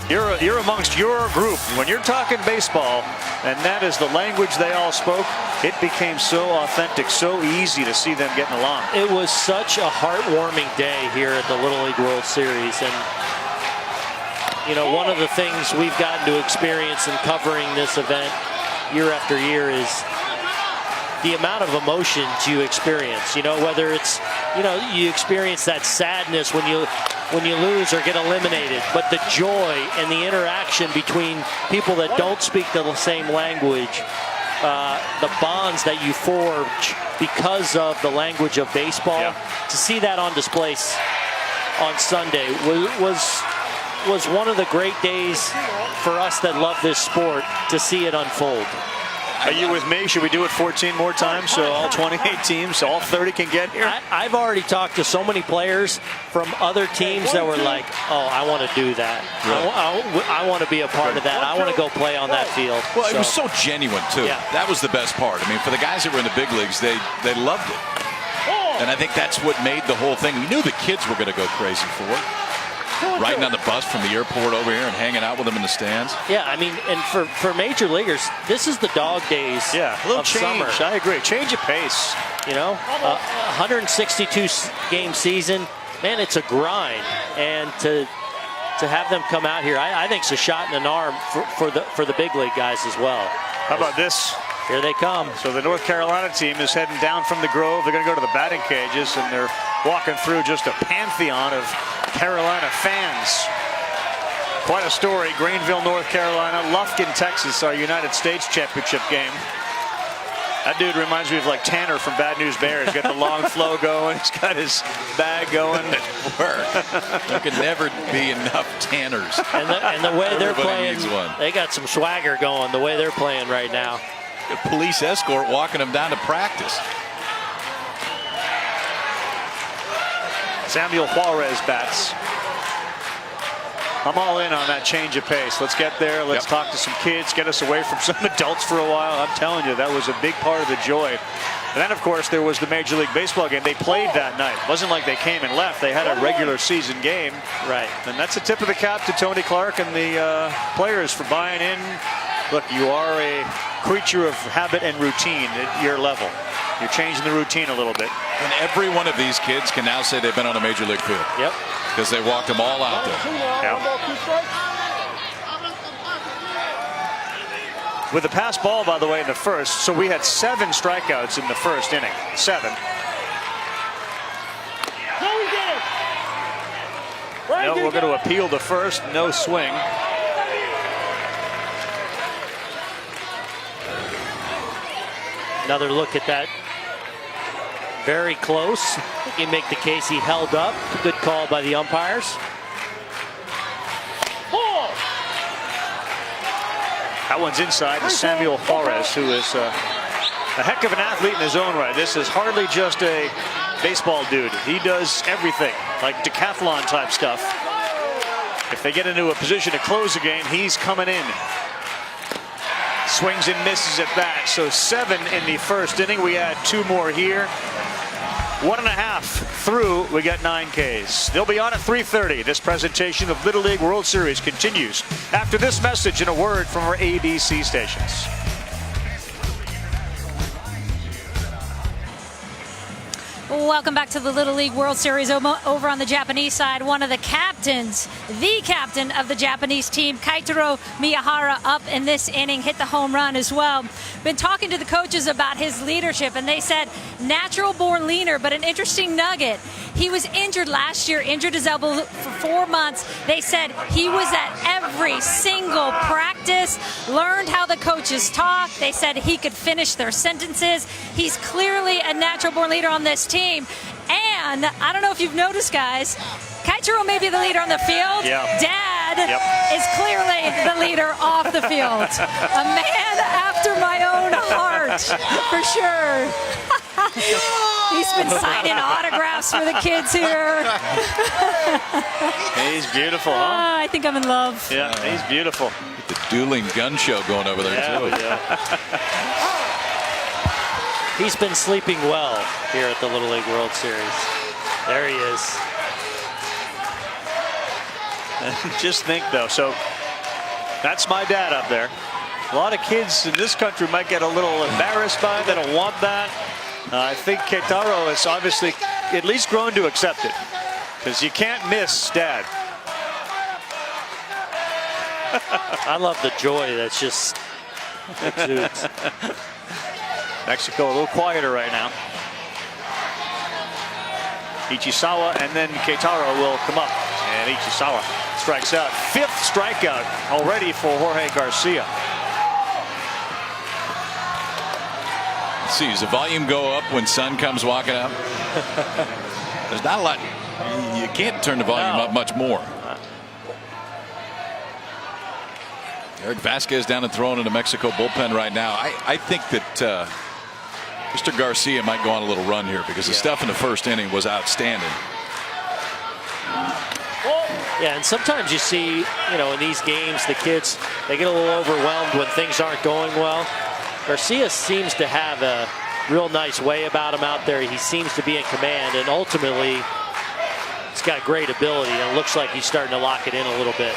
you're amongst your group. When you're talking baseball, and that is the language they all spoke, it became so authentic, so easy to see them getting along.
It was such a heartwarming day here at the Little League World Series. And, you know, one of the things we've gotten to experience in covering this event year after year is the amount of emotions you experience. You know, whether it's, you know, you experience that sadness when you lose or get eliminated, but the joy and the interaction between people that don't speak the same language, the bonds that you forge because of the language of baseball, to see that on display on Sunday was one of the great days for us that love this sport to see it unfold.
Are you with me? Should we do it 14 more times so all 28 teams, all 30 can get here?
I've already talked to so many players from other teams that were like, oh, I want to do that. Really? I want to be a part of that. I want to go play on that field.
Well, it was so genuine, too. Yeah. That was the best part. I mean, for the guys that were in the big leagues, they loved it. And I think that's what made the whole thing. We knew the kids were going to go crazy for it. Riding on the bus from the airport over here and hanging out with them in the stands.
Yeah, I mean, and for major leaguers, this is the dog days
a little
of
change.
Summer.
I agree. Change of pace.
You know, 162 game season, man, it's a grind. And to have them come out here, I think it's a shot in the arm for the big league guys as well.
How about this?
Here they come.
So the North Carolina team is heading down from the Grove. They're going to go to the batting cages, and they're walking through just a pantheon of Carolina fans. Quite a story. Greenville, North Carolina, Lufkin, Texas, our United States Championship game. That dude reminds me of like Tanner from Bad News Bears. He's got the long flow going. He's got his bag going.
There can never be enough Tanners.
And the way they're playing, they got some swagger going the way they're playing right now.
A police escort walking them down to practice.
Samuel Juarez bats. I'm all in on that change of pace. Let's get there. Let's talk to some kids. Get us away from some adults for a while. I'm telling you, that was a big part of the joy. And then, of course, there was the Major League Baseball game. They played that night. It wasn't like they came and left. They had a regular season game.
Right.
And that's a tip of the cap to Tony Clark and the players for buying in. Look, you are a creature of habit and routine at your level. You're changing the routine a little bit.
And every one of these kids can now say they've been on a major league field.
Yep.
Because they walked them all out there.
With the pass ball, by the way, in the first, so we had 7 strikeouts in the first inning. 7. No, we're going to appeal the first. No swing.
Another look at that. Very close. You make the case he held up. Good call by the umpires.
That one's inside to Samuel Flores, who is a heck of an athlete in his own right. This is hardly just a baseball dude. He does everything, like decathlon type stuff. If they get into a position to close the game, he's coming in. Swings and misses at that. So 7 in the first inning. We add 2 more here. 1.5 through, we got 9 Ks. They'll be on at 3:30. This presentation of Little League World Series continues after this message and a word from our ABC stations.
Welcome back to the Little League World Series. Over on the Japanese side, one of the captains, the captain of the Japanese team, Kaitaro Miyahara, up in this inning, hit the home run as well. Been talking to the coaches about his leadership, and they said natural born leader, but an interesting nugget. He was injured last year, injured his elbow for 4 months. They said he was at every single practice, learned how the coaches talk. They said he could finish their sentences. He's clearly a natural born leader on this team. And I don't know if you've noticed, guys, Kaitaro may be the leader on the field. Dad is clearly the leader off the field. A man after my own heart, for sure. He's been signing autographs for the kids here.
He's beautiful, huh?
I think I'm in love.
Yeah, he's beautiful.
The dueling gun show going over there, too.
He's been sleeping well here at the Little League World Series. There he is.
Just think, though, so that's my dad up there. A lot of kids in this country might get a little embarrassed by it. They don't want that. I think Keitaro has obviously at least grown to accept it, because you can't miss Dad.
I love the joy that's just exudes.
Mexico a little quieter right now. Ichisawa and then Keitaro will come up, and Ichisawa strikes out. 5th strikeout already for Jorge Garcia.
See, does the volume go up when Sun comes walking up? There's not a lot. You can't turn the volume up much more. Eric Vasquez down and throwing in the Mexico bullpen right now. I think that Mr. Garcia might go on a little run here, because the stuff in the first inning was outstanding.
Yeah, and sometimes you see, in these games, the kids, they get a little overwhelmed when things aren't going well. Garcia seems to have a real nice way about him out there. He seems to be in command, and ultimately, he's got great ability, and it looks like he's starting to lock it in a little bit.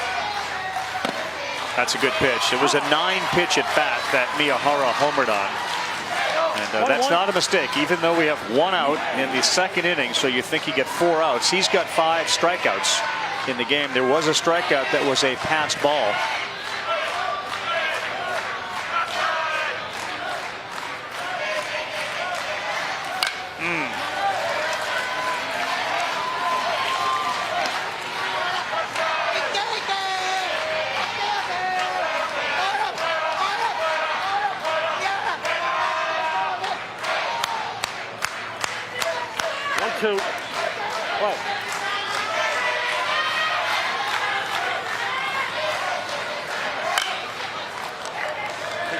That's a good pitch. It was a 9-pitch at bat that Miyahara homered on. And that's not a mistake, even though we have 1 out in the second inning, so you think you get 4 outs. He's got 5 strikeouts in the game. There was a strikeout that was a pass ball.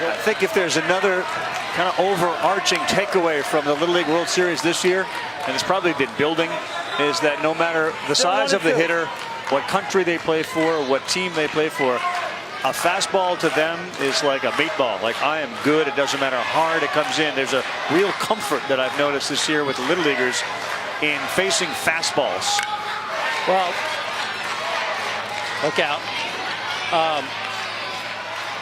I think if there's another kind of overarching takeaway from the Little League World Series this year, and it's probably been building, is that no matter the size of the hitter what country they play for, what team they play for. A fastball to them is like a meatball. Like, I am good. It doesn't matter how hard it comes in. There's a real comfort that I've noticed this year with the Little Leaguers in facing fastballs.
Well, look out.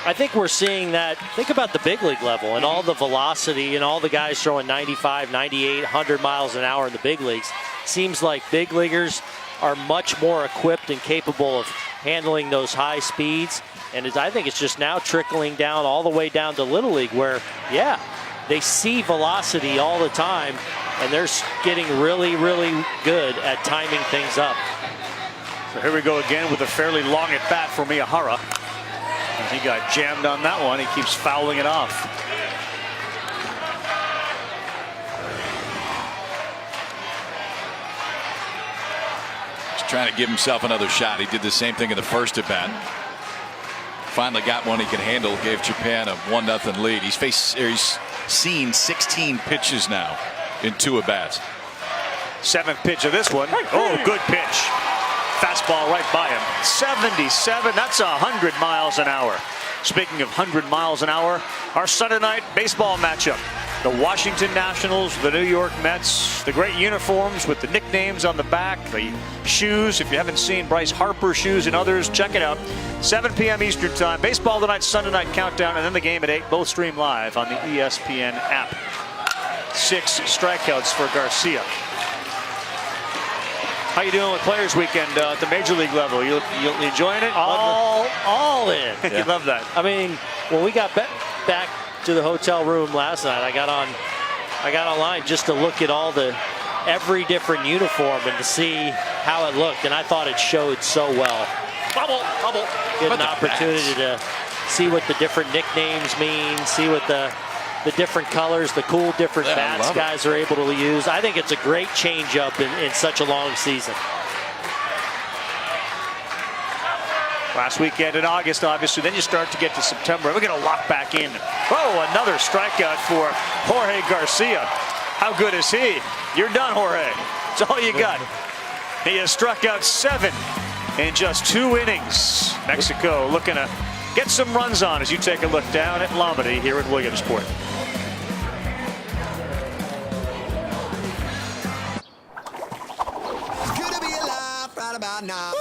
I think we're seeing that. Think about the big league level and all the velocity and all the guys throwing 95, 98, 100 miles an hour in the big leagues. Seems like big leaguers are much more equipped and capable of handling those high speeds. And I think it's just now trickling down all the way down to Little League where, yeah, they see velocity all the time and they're getting really, really good at timing things up.
So here we go again with a fairly long at bat for Miyahara. And he got jammed on that one. He keeps fouling it off.
He's trying to give himself another shot. He did the same thing in the first at bat. Finally got one he can handle. Gave Japan a 1-0 lead. He's seen 16 pitches now in 2 at bats.
7th pitch of this one. Oh, good pitch. Fastball right by him. 77. That's 100 miles an hour. Speaking of 100 miles an hour, our Sunday night baseball matchup. The Washington Nationals, the New York Mets, the great uniforms with the nicknames on the back, the shoes. If you haven't seen Bryce Harper's shoes and others, check it out. 7 p.m. Eastern Time. Baseball tonight, Sunday night countdown, and then the game at 8. Both stream live on the ESPN app. 6 strikeouts for Garcia. How you doing with Players Weekend at the Major League level? You enjoying it?
All in.
Yeah. You love that.
I mean, when we got back to the hotel room last night, I got online just to look at every different uniform and to see how it looked, and I thought it showed so well.
Bubble.
Get an opportunity to see what the different nicknames mean, see what the different colors, the cool different bats guys are able to use. I think it's a great change up in such a long season.
Last weekend in August, obviously. Then you start to get to September. We're going to lock back in. Oh, another strikeout for Jorge Garcia. How good is he? You're done, Jorge. That's all you got. He has struck out 7 in just 2 innings. Mexico looking to get some runs on as you take a look down at Lombardy here at Williamsport.
It's good to be alive right about now.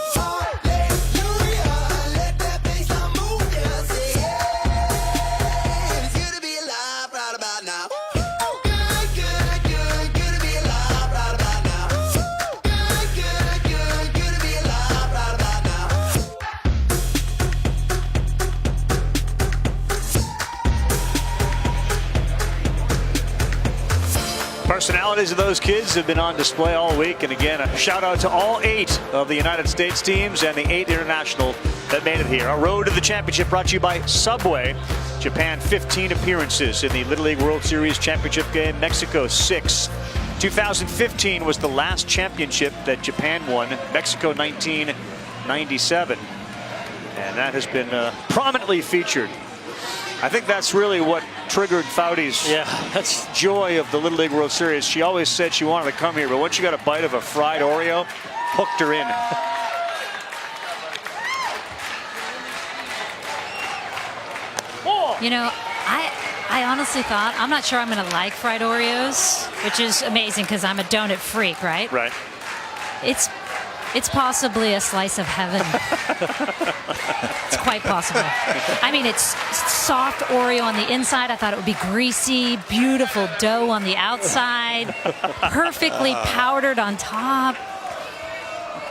Personalities of those kids have been on display all week, and again, a shout out to all 8 of the United States teams and the 8 international that made it here. Our road to the championship brought to you by Subway. Japan 15 appearances in the Little League World Series championship game. Mexico 6. 2015 was the last championship that Japan won. Mexico 1997, and that has been prominently featured. I think that's really what triggered Foudy's joy of the Little League World Series. She always said she wanted to come here, but once she got a bite of a fried Oreo, hooked her in.
You know, I honestly thought, I'm not sure I'm going to like fried Oreos, which is amazing because I'm a donut freak, right?
Right.
It's possibly a slice of heaven. It's quite possible. I mean, it's soft Oreo on the inside. I thought it would be greasy, beautiful dough on the outside, perfectly powdered on top.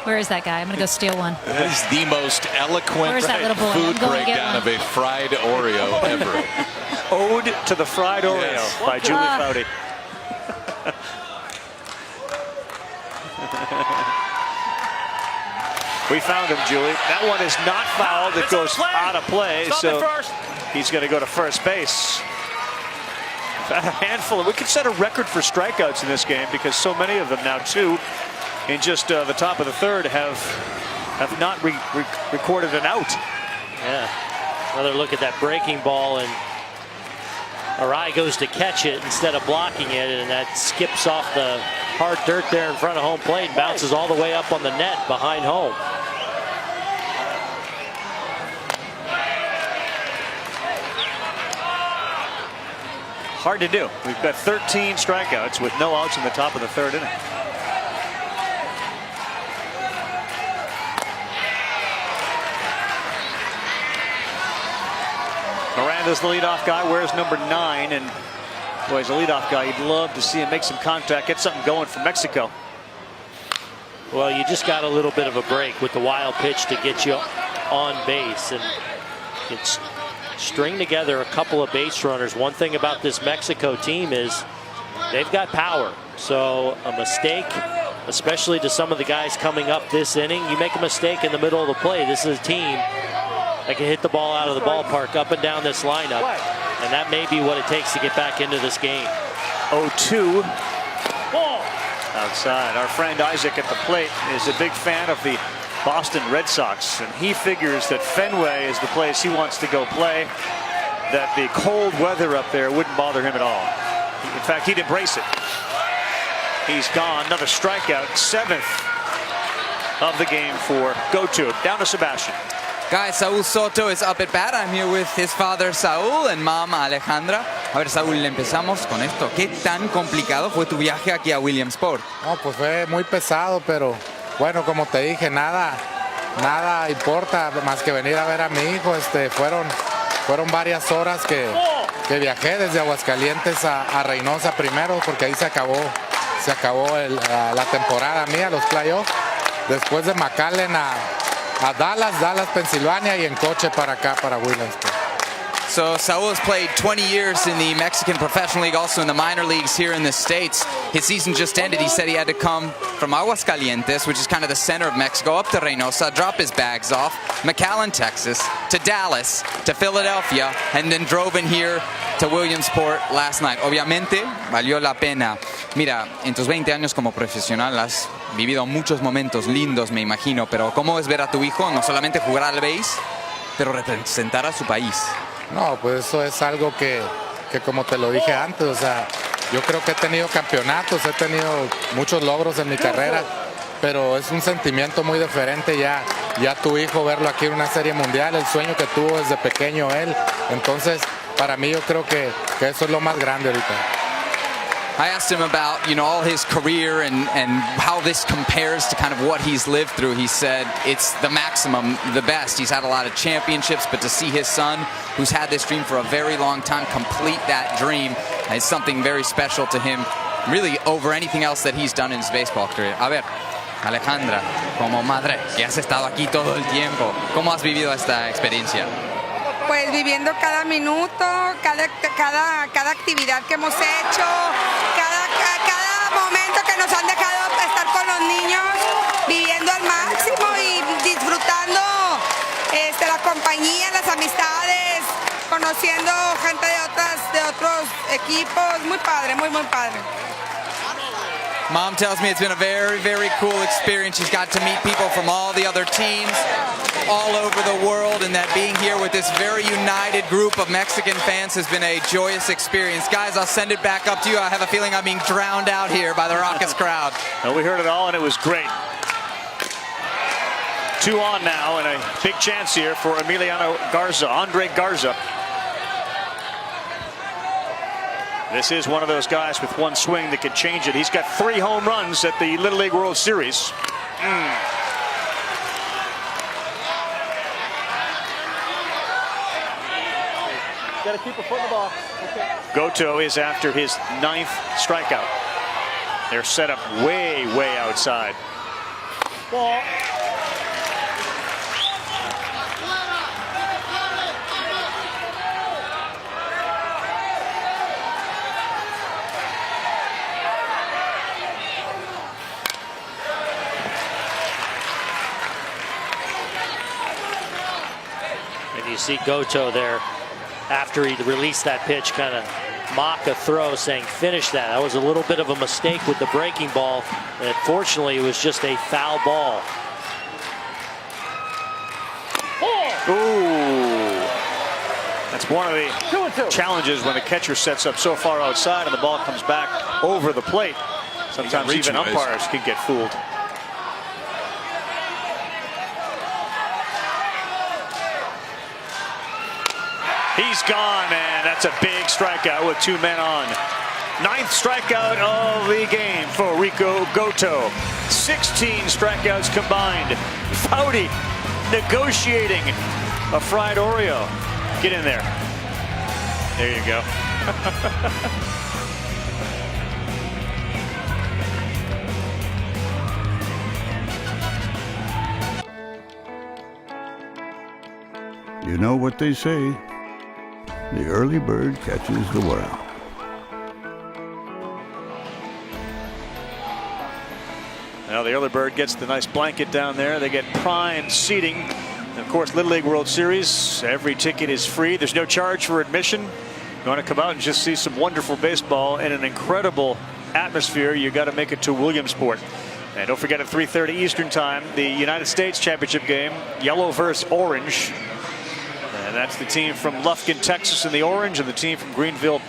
Where is that guy? I'm going to go steal one.
That is the most eloquent
Where's that little boy?
food
I'm going to get
breakdown
one.
of a fried Oreo ever.
Ode to the fried Oreo by Julie Foudy. We found him, Julie. That one is not fouled. It goes out of play, so he's going to go to first base. A handful. We could set a record for strikeouts in this game because so many of them now, too, in just the top of the third, have not recorded an out.
Yeah. Another look at that breaking ball, and Arai goes to catch it instead of blocking it, and that skips off the hard dirt there in front of home plate and bounces all the way up on the net behind home.
hard to do. We've got 13 strikeouts with no outs in the top of the third inning. Miranda's the leadoff guy, wears number 9, and boy, as a leadoff guy, you'd love to see him make some contact, get something going for Mexico.
Well, you just got a little bit of a break with the wild pitch to get you on base, and it's string together a couple of base runners. One thing about this Mexico team is they've got power. So a mistake, especially to some of the guys coming up this inning, you make a mistake in the middle of the play. This is a team that can hit the ball out of the ballpark up and down this lineup. And that may be what it takes to get back into this game.
0-2. Outside. Our friend Isaac at the plate is a big fan of the Boston Red Sox, and he figures that Fenway is the place he wants to go play, that the cold weather up there wouldn't bother him at all. In fact, he'd embrace it. He's gone. Another strikeout. 7th of the game for Goto. Down to Sebastian.
Guys, Saúl Soto is up at bat. I'm here with his father Saúl and mom Alejandra. A ver, Saúl, empezamos con esto. ¿Qué tan complicado fue tu viaje aquí a Williamsport?
No, pues fue muy pesado, pero bueno, como te dije, nada importa más que venir a ver a mi hijo. Fueron varias horas que viajé desde Aguascalientes a Reynosa primero, porque ahí se acabó la temporada mía, los playoffs. Después de McAllen a Dallas, Pensilvania, y en coche para acá, para Williamsport.
So Saúl has played 20 years in the Mexican Professional League, also in the minor leagues here in the States. His season just ended. He said he had to come from Aguascalientes, which is kind of the center of Mexico, up to Reynosa, drop his bags off, McAllen, Texas, to Dallas, to Philadelphia, and then drove in here to Williamsport last night. Obviamente, valió la pena. Mira, en tus 20 años como profesional has vivido muchos momentos lindos, me imagino, pero ¿cómo es ver a tu hijo no solamente jugar al béis, pero representar a su país?
No, pues eso es algo que como te lo dije antes, o sea, yo creo que he tenido campeonatos, he tenido muchos logros en mi carrera, pero es un sentimiento muy diferente ya tu hijo verlo aquí en una serie mundial, el sueño que tuvo desde pequeño él. Entonces, para mí yo creo que eso es lo más grande ahorita.
I asked him about, all his career and how this compares to kind of what he's lived through. He said it's the maximum, the best. He's had a lot of championships, but to see his son, who's had this dream for a very long time, complete that dream is something very special to him, really over anything else that he's done in his baseball career. A ver, Alejandra, como madre, que has estado aquí todo el tiempo, ¿cómo has vivido esta experiencia?
Pues viviendo cada minuto, cada actividad que hemos hecho, cada momento que nos han dejado estar con los niños, viviendo al máximo y disfrutando la compañía, las amistades, conociendo gente de otros equipos. Muy padre, muy padre.
Mom tells me it's been a very, very cool experience. She's got to meet people from all the other teams all over the world, and that being here with this very united group of Mexican fans has been a joyous experience. Guys, I'll send it back up to you. I have a feeling I'm being drowned out here by the raucous crowd.
Well, we heard it all, and it was great. 2 on now, and a big chance here for Andre Garza. This is one of those guys with one swing that could change it. He's got 3 home runs at the Little League World Series.
Got to keep a foot in the ball. Okay.
Goto is after his 9th strikeout. They're set up way outside.
Ball.
You see Goto there after he released that pitch, kind of mock a throw, saying finish that. That was a little bit of a mistake with the breaking ball, and fortunately it was just a foul ball.
Ooh, that's one of the challenges when the catcher sets up so far outside and the ball comes back over the plate. Sometimes even umpires can get fooled. He's gone, and that's a big strikeout with 2 men on. 9th strikeout of the game for Rico Goto. 16 strikeouts combined. Foudy negotiating a fried Oreo. Get in there. There you go.
You know what they say, the early bird catches the worm.
Now the early bird gets the nice blanket down there. They get prime seating. And of course, Little League World Series, every ticket is free. There's no charge for admission. You want to come out and just see some wonderful baseball in an incredible atmosphere, you got to make it to Williamsport. And don't forget at 3:30 Eastern time, the United States Championship game, yellow versus orange. And that's the team from Lufkin, Texas in the orange, and the team from Greenville,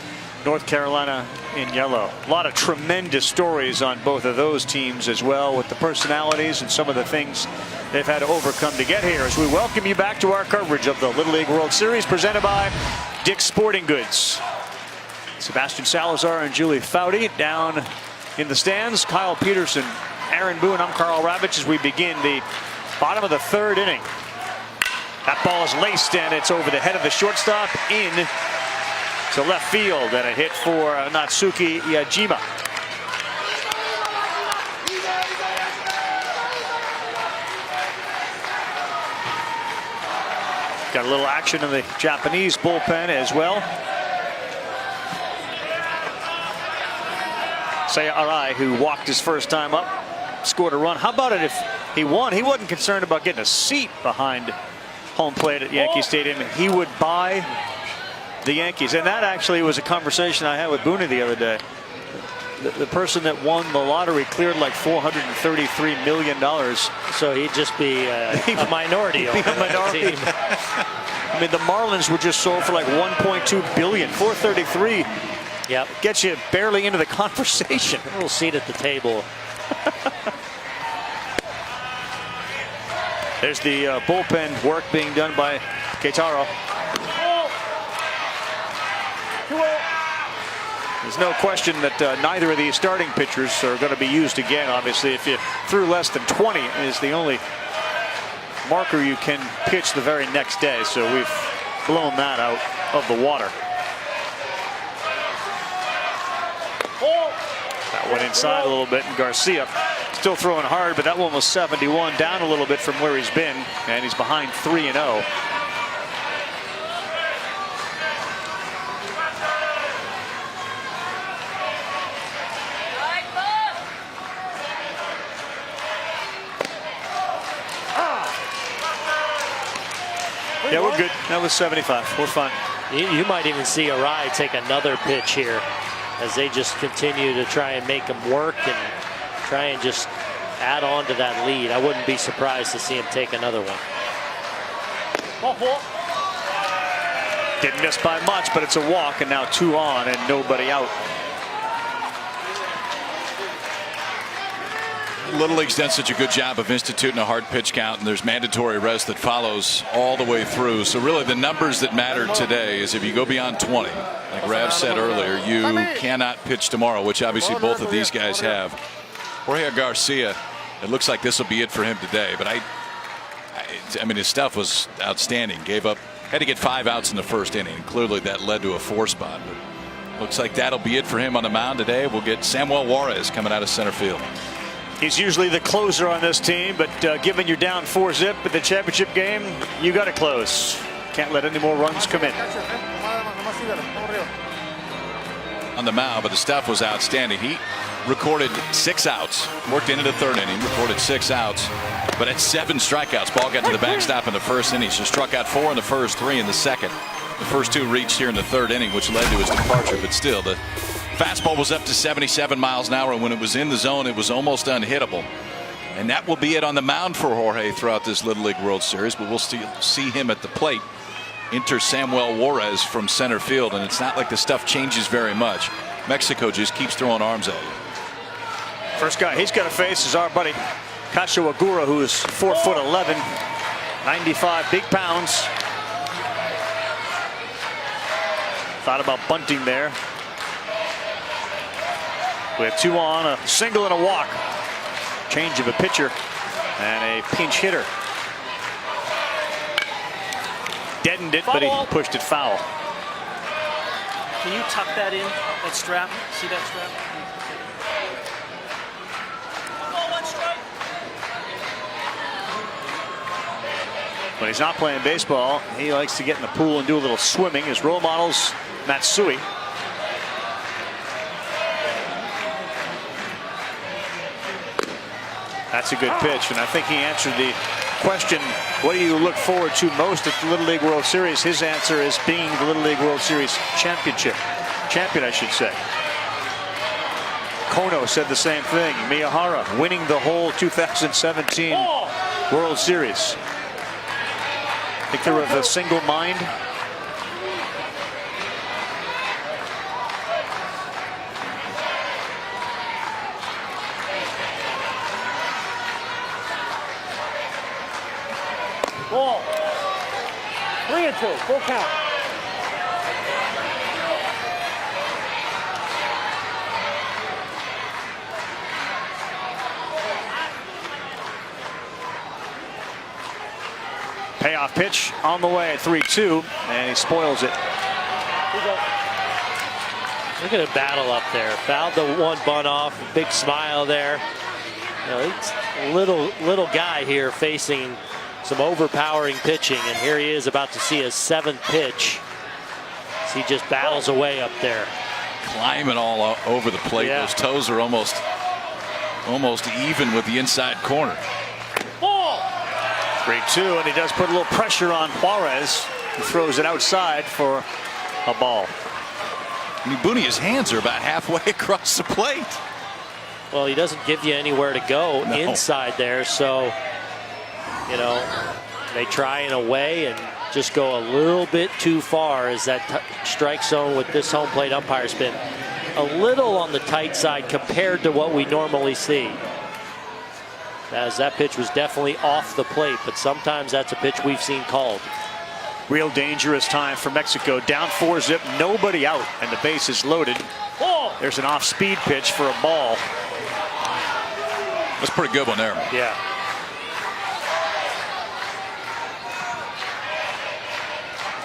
North Carolina in yellow. A lot of tremendous stories on both of those teams as well, with the personalities and some of the things they've had to overcome to get here, as we welcome you back to our coverage of the Little League World Series presented by Dick's Sporting Goods. Sebastian Salazar and Julie Foudy down in the stands. Kyle Peterson, Aaron Boone, I'm Carl Ravitch as we begin the bottom of the 3rd inning. That ball is laced and it's over the head of the shortstop in to left field, and a hit for Natsuki Yajima. Got a little action in the Japanese bullpen as well. Seiya Arai, who walked his first time up, scored a run. How about it if he won? He wasn't concerned about getting a seat behind home plate at Yankee Stadium. He would buy the Yankees, and that actually was a conversation I had with Boone the other day. The person that won the lottery cleared like $433 million.
So he'd just be a minority owner.
A minority. I mean, the Marlins were just sold for like $1.2 billion. $433.
Yep.
Gets you barely into the conversation.
A little seat at the table.
There's the bullpen work being done by Keitaro. There's no question that neither of these starting pitchers are going to be used again. Obviously, if you threw less than 20 is the only marker you can pitch the very next day. So we've blown that out of the water. That went inside a little bit, and Garcia still throwing hard, but that one was 71, down a little bit from where he's been, and he's behind 3-0. Yeah, we're good. That was 75. We're fine.
You might even see Arai take another pitch here as they just continue to try and make him work and try and just add on to that lead. I wouldn't be surprised to see him take another one.
Didn't miss by much, but it's a walk, and now 2 on and nobody out.
Little League's done such a good job of instituting a hard pitch count, and there's mandatory rest that follows all the way through. So really the numbers that matter today is if you go beyond 20, like Rav said earlier, you cannot pitch tomorrow, which obviously both of these guys have. Jorge Garcia, it looks like this will be it for him today, but I mean, his stuff was outstanding. Had to get 5 outs in the first inning, and clearly that led to a 4 spot. But looks like that'll be it for him on the mound today. We'll get Samuel Juarez coming out of center field.
He's usually the closer on this team, but given you're down 4-zip at the championship game, you got to close. Can't let any more runs come in.
On the mound, but the stuff was outstanding. He recorded 6 outs, worked into the 3rd inning, recorded 6 outs, but at 7 strikeouts. Ball got to the backstop in the 1st inning, so struck out 4 in the 1st, 3 in the 2nd. The first 2 reached here in the 3rd inning, which led to his departure, but still, the fastball was up to 77 miles an hour, and when it was in the zone, it was almost unhittable. And that will be it on the mound for Jorge throughout this Little League World Series, but we'll still see him at the plate. Enter Samuel Juarez from center field, and it's not like the stuff changes very much. Mexico just keeps throwing arms at you.
First guy he's got to face is our buddy Kasho Agura, who is 4'11", 95 big pounds. Thought about bunting there. With 2 on, a single and a walk. Change of a pitcher and a pinch hitter. Deadened it, but he pushed it foul.
Can you tuck that in, that strap? See that strap?
When he's not playing baseball, he likes to get in the pool and do a little swimming. His role model's Matsui. That's a good pitch, and I think he answered the question, what do you look forward to most at the Little League World Series? His answer is being the Little League World Series champion, I should say. Kono said the same thing. Miyahara winning the whole 2017 World Series. I think they're of a single mind.
Ball. 3-2, full count.
Payoff pitch on the way, 3-2, and he spoils it.
Look at a battle up there. Fouled the one bunt off. Big smile there. You know, he's a little guy here facing some overpowering pitching, and here he is about to see his 7th pitch as he just battles away up there.
Climbing all over the plate.
Yeah.
Those toes are almost even with the inside corner.
3-2, and he does put a little pressure on Juarez, who throws it outside for a ball.
I mean, Booney, his hands are about halfway across the plate.
Well, he doesn't give you anywhere to go inside there, so you know they try in a way and just go a little bit too far, as that strike zone with this home plate umpire's been a little on the tight side compared to what we normally see. As that pitch was definitely off the plate, but sometimes that's a pitch we've seen called.
Real dangerous time for Mexico. Down 4-zip, nobody out, and the base is loaded. There's an off-speed pitch for a ball.
That's a pretty good one there.
Yeah.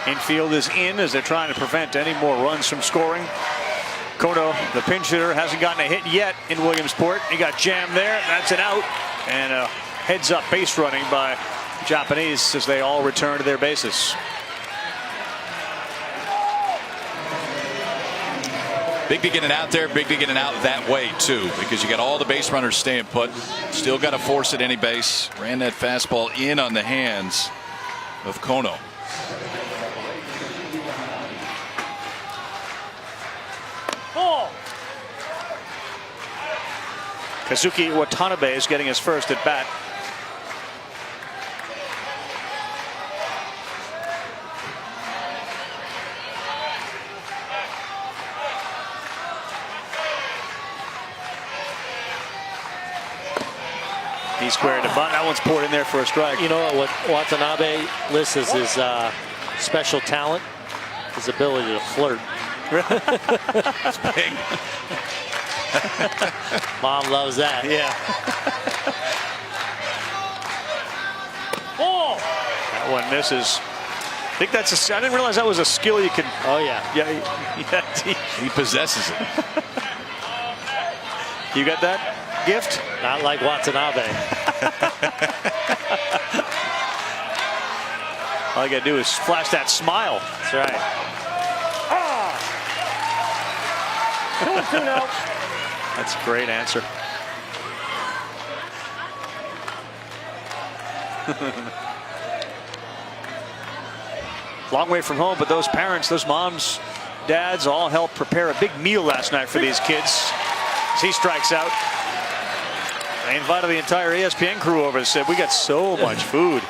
Infield is in as they're trying to prevent any more runs from scoring. Kono, the pinch hitter, hasn't gotten a hit yet in Williamsport. He got jammed there. That's an out. And a heads-up base running by Japanese as they all return to their bases.
Big to get it out there, big to get it out that way too, because you got all the base runners staying put. Still got to force at any base. Ran that fastball in on the hands of Kono.
Kazuki Watanabe is getting his first at bat. He squared a bunt. That one's poured in there for a strike.
You know what Watanabe lists as his special talent? His ability to flirt.
That's big.
Mom loves that.
Yeah. That one misses. I think that's I didn't realize that was a skill you could.
Oh yeah.
Yeah.
He possesses it.
You got that gift?
Not like Watanabe.
All you gotta do is flash that smile.
That's right.
2-2 now.
That's a great answer. Long way from home, but those parents, those moms, dads all helped prepare a big meal last night for these kids. As he strikes out, they invited the entire ESPN crew over and said, we got so much food.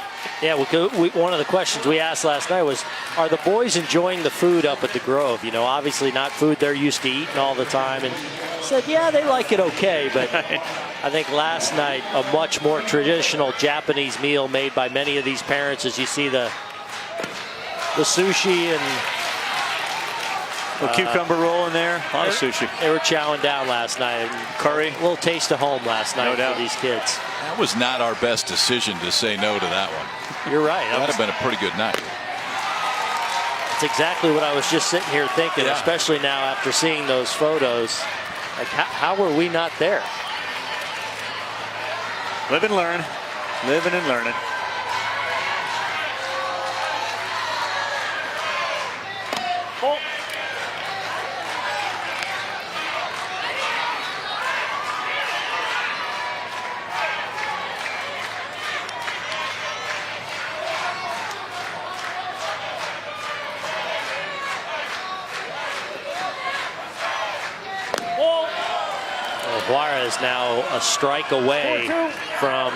Yeah, one of the questions we asked last night was, are the boys enjoying the food up at the Grove? You know, obviously not food they're used to eating all the time. And said, yeah, they like it okay. But I think last night, a much more traditional Japanese meal made by many of these parents, as you see the sushi and
A cucumber roll in there. A lot of sushi.
They were chowing down last night.
Curry.
A little taste of home last night for these kids.
That was not our best decision to say no to that one.
You're right.
That would have been a pretty good night.
It's exactly what I was just sitting here thinking, especially now after seeing those photos. Like, how were we not there?
Live and learn. Living and learning. Oh.
Juarez now a strike away from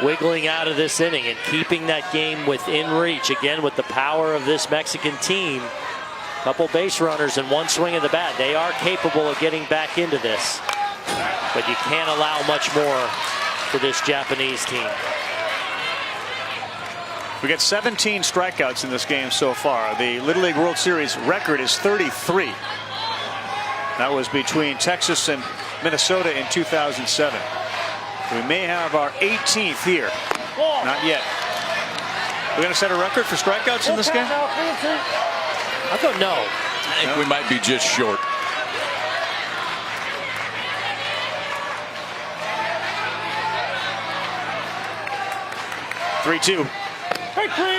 wiggling out of this inning and keeping that game within reach. Again, with the power of this Mexican team, couple base runners and one swing of the bat. They are capable of getting back into this, but you can't allow much more for this Japanese team.
We got 17 strikeouts in this game so far. The Little League World Series record is 33. That was between Texas and Minnesota in 2007. We may have our 18th here. Not yet. We're going to set a record for strikeouts in this game?
I don't know.
I think we might be just short.
(3-2).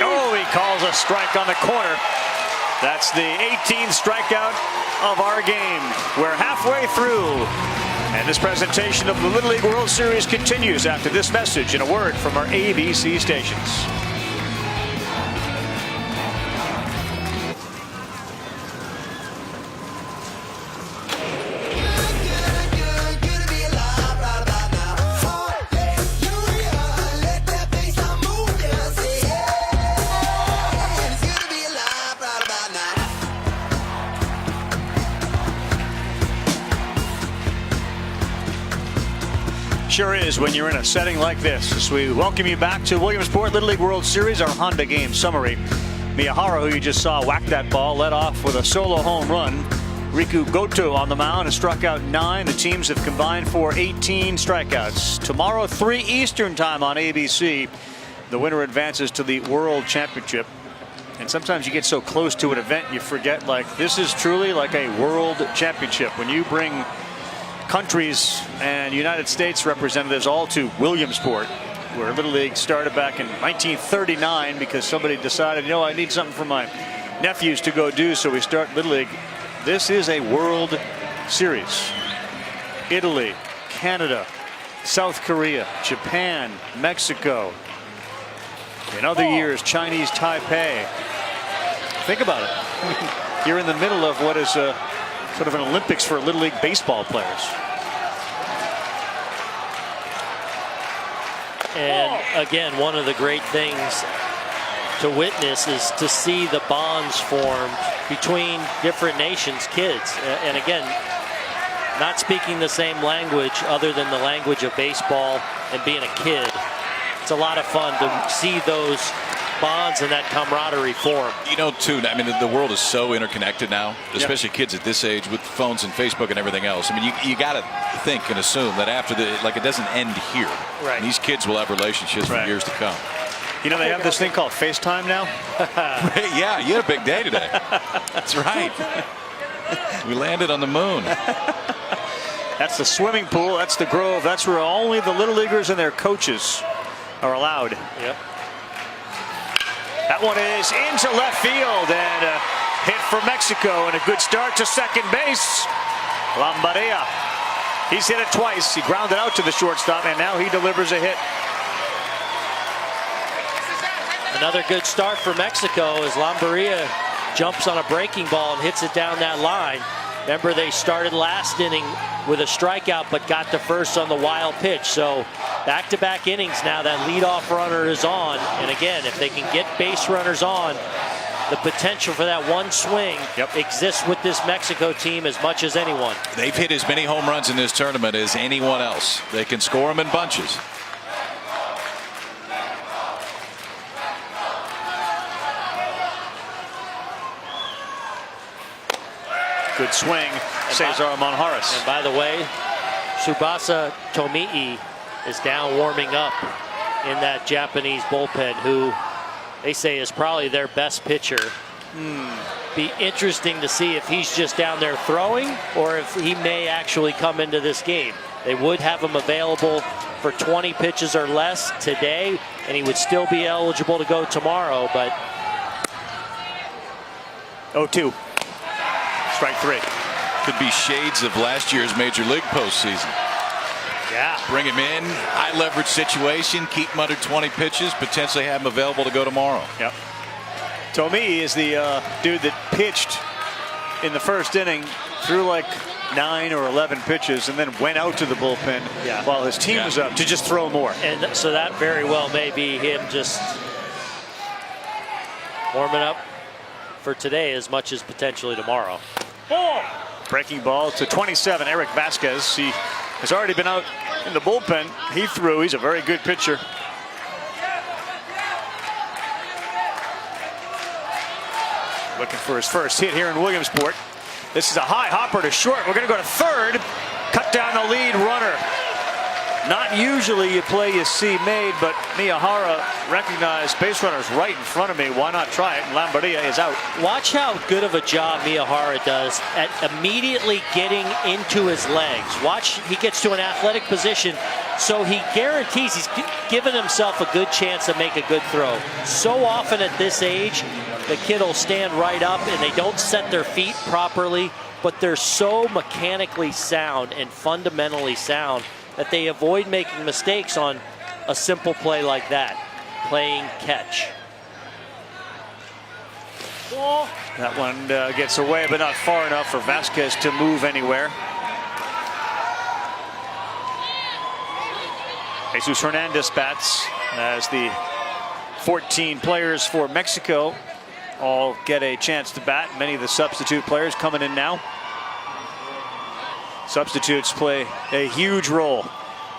Oh, he calls a strike on the corner. That's the 18th strikeout of our game. We're halfway through. And this presentation of the Little League World Series continues after this message and a word from our ABC stations. Sure is when you're in a setting like this. As we welcome you back to Williamsport Little League World Series, our Honda game summary. Miyahara, who you just saw whack that ball, led off with a solo home run. Riku Goto on the mound has struck out 9. The teams have combined for 18 strikeouts. Tomorrow, 3 Eastern time on ABC. The winner advances to the World Championship. And sometimes you get so close to an event you forget, like, this is truly like a World Championship. When you bring countries and United States representatives all to Williamsport, where Little League started back in 1939 because somebody decided, you know, I need something for my nephews to go do, so we start Little League. This is a World Series. Italy, Canada, South Korea, Japan, Mexico. In other years, Chinese Taipei. Think about it. You're in the middle of what is sort of an Olympics for Little League baseball players.
And again, one of the great things to witness is to see the bonds formed between different nations' kids. And again, not speaking the same language other than the language of baseball and being a kid. It's a lot of fun to see those bonds and that camaraderie form. You know, too, I mean, the world is so interconnected now, especially kids at this age with phones and Facebook and everything else. I mean, you got to think and assume that after it doesn't end here. Right. These kids will have relationships for years to come.
You know, they have this thing called FaceTime now.
Yeah, you had a big day today. That's right. We landed on the moon.
That's the swimming pool. That's the Grove. That's where only the Little Leaguers and their coaches are allowed. Yep. That one is into left field and a hit for Mexico and a good start to second base. Lambaria. He's hit it twice. He grounded out to the shortstop and now he delivers a hit.
Another good start for Mexico as Lambaria jumps on a breaking ball and hits it down that line. Remember, they started last inning with a strikeout but got to first on the wild pitch. So back-to-back innings now, that leadoff runner is on. And again, if they can get base runners on, the potential for that one swing exists with this Mexico team as much as anyone.
They've hit as many home runs in this tournament as anyone else. They can score them in bunches.
Good swing, Cesar Monjaras.
And by the way, Tsubasa Tomi'i is down warming up in that Japanese bullpen, who they say is probably their best pitcher. Be interesting to see if he's just down there throwing or if he may actually come into this game. They would have him available for 20 pitches or less today, and he would still be eligible to go tomorrow, but
0-2. Strike 3.
Could be shades of last year's Major League postseason.
Yeah.
Bring him in, high leverage situation, keep him under 20 pitches, potentially have him available to go tomorrow.
Yep. Tomi'i is the dude that pitched in the first inning, threw like 9 or 11 pitches, and then went out to the bullpen while his team was up to just throw more.
And so that very well may be him just warming up for today as much as potentially tomorrow.
Breaking ball to 27, Eric Vasquez. He has already been out in the bullpen. He threw. He's a very good pitcher. Looking for his first hit here in Williamsport. This is a high hopper to short. We're going to go to third. Cut down the lead runner. Not usually you play you see made, but Miyahara recognized base runner's right in front of me. Why not try it? And Lambarilla is out.
Watch how good of a job Miyahara does at immediately getting into his legs. Watch, he gets to an athletic position, so he guarantees he's given himself a good chance to make a good throw. So often at this age, the kid will stand right up and they don't set their feet properly, but they're so mechanically sound and fundamentally sound that they avoid making mistakes on a simple play like that, playing catch.
That one gets away, but not far enough for Vasquez to move anywhere. Jesus Hernandez bats as the 14 players for Mexico all get a chance to bat. Many of the substitute players coming in now. Substitutes play a huge role,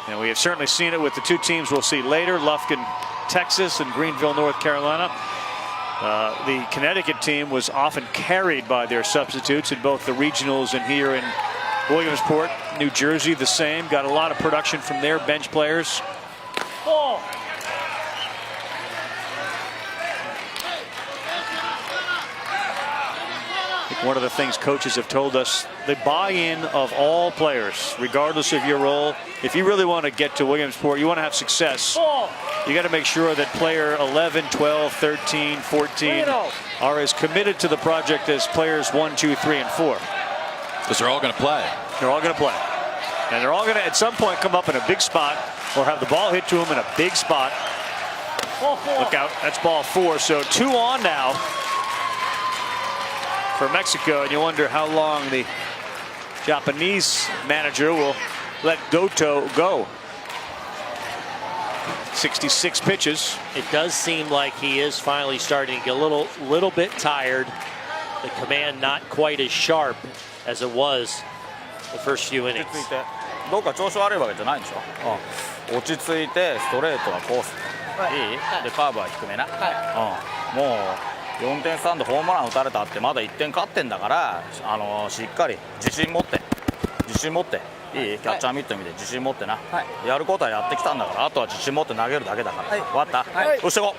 and we have certainly seen it with the two teams we'll see later, Lufkin, Texas, and Greenville, North Carolina. The Connecticut team was often carried by their substitutes in both the regionals and here in Williamsport. New Jersey the same, got a lot of production from their bench players. One of the things coaches have told us, the buy-in of all players, regardless of your role. If you really want to get to Williamsport, you want to have success, you got to make sure that player 11, 12, 13, 14 are as committed to the project as players 1, 2, 3, and 4.
Because they're all going to play.
They're all going to play. And they're all going to, at some point, come up in a big spot or have the ball hit to them in a big spot. Look out, that's ball 4. So 2 on now for Mexico, and you wonder how long the Japanese manager will let Goto go. 66 pitches.
It does seem like he is finally starting to get a little bit tired. The command not quite as sharp as it was the first few innings.
どうか調子悪いわけじゃないんでしょ。落ち着いてストレートはコース。いい？でカーブは低めな。もう4点3でホームラン打たれたってまだ1点勝ってんだから、しっかり自信持っていい？キャッチャーミット見て自信持ってな。やることはやってきたんだから、あとは自信持って投げるだけだから。終わった？押してこ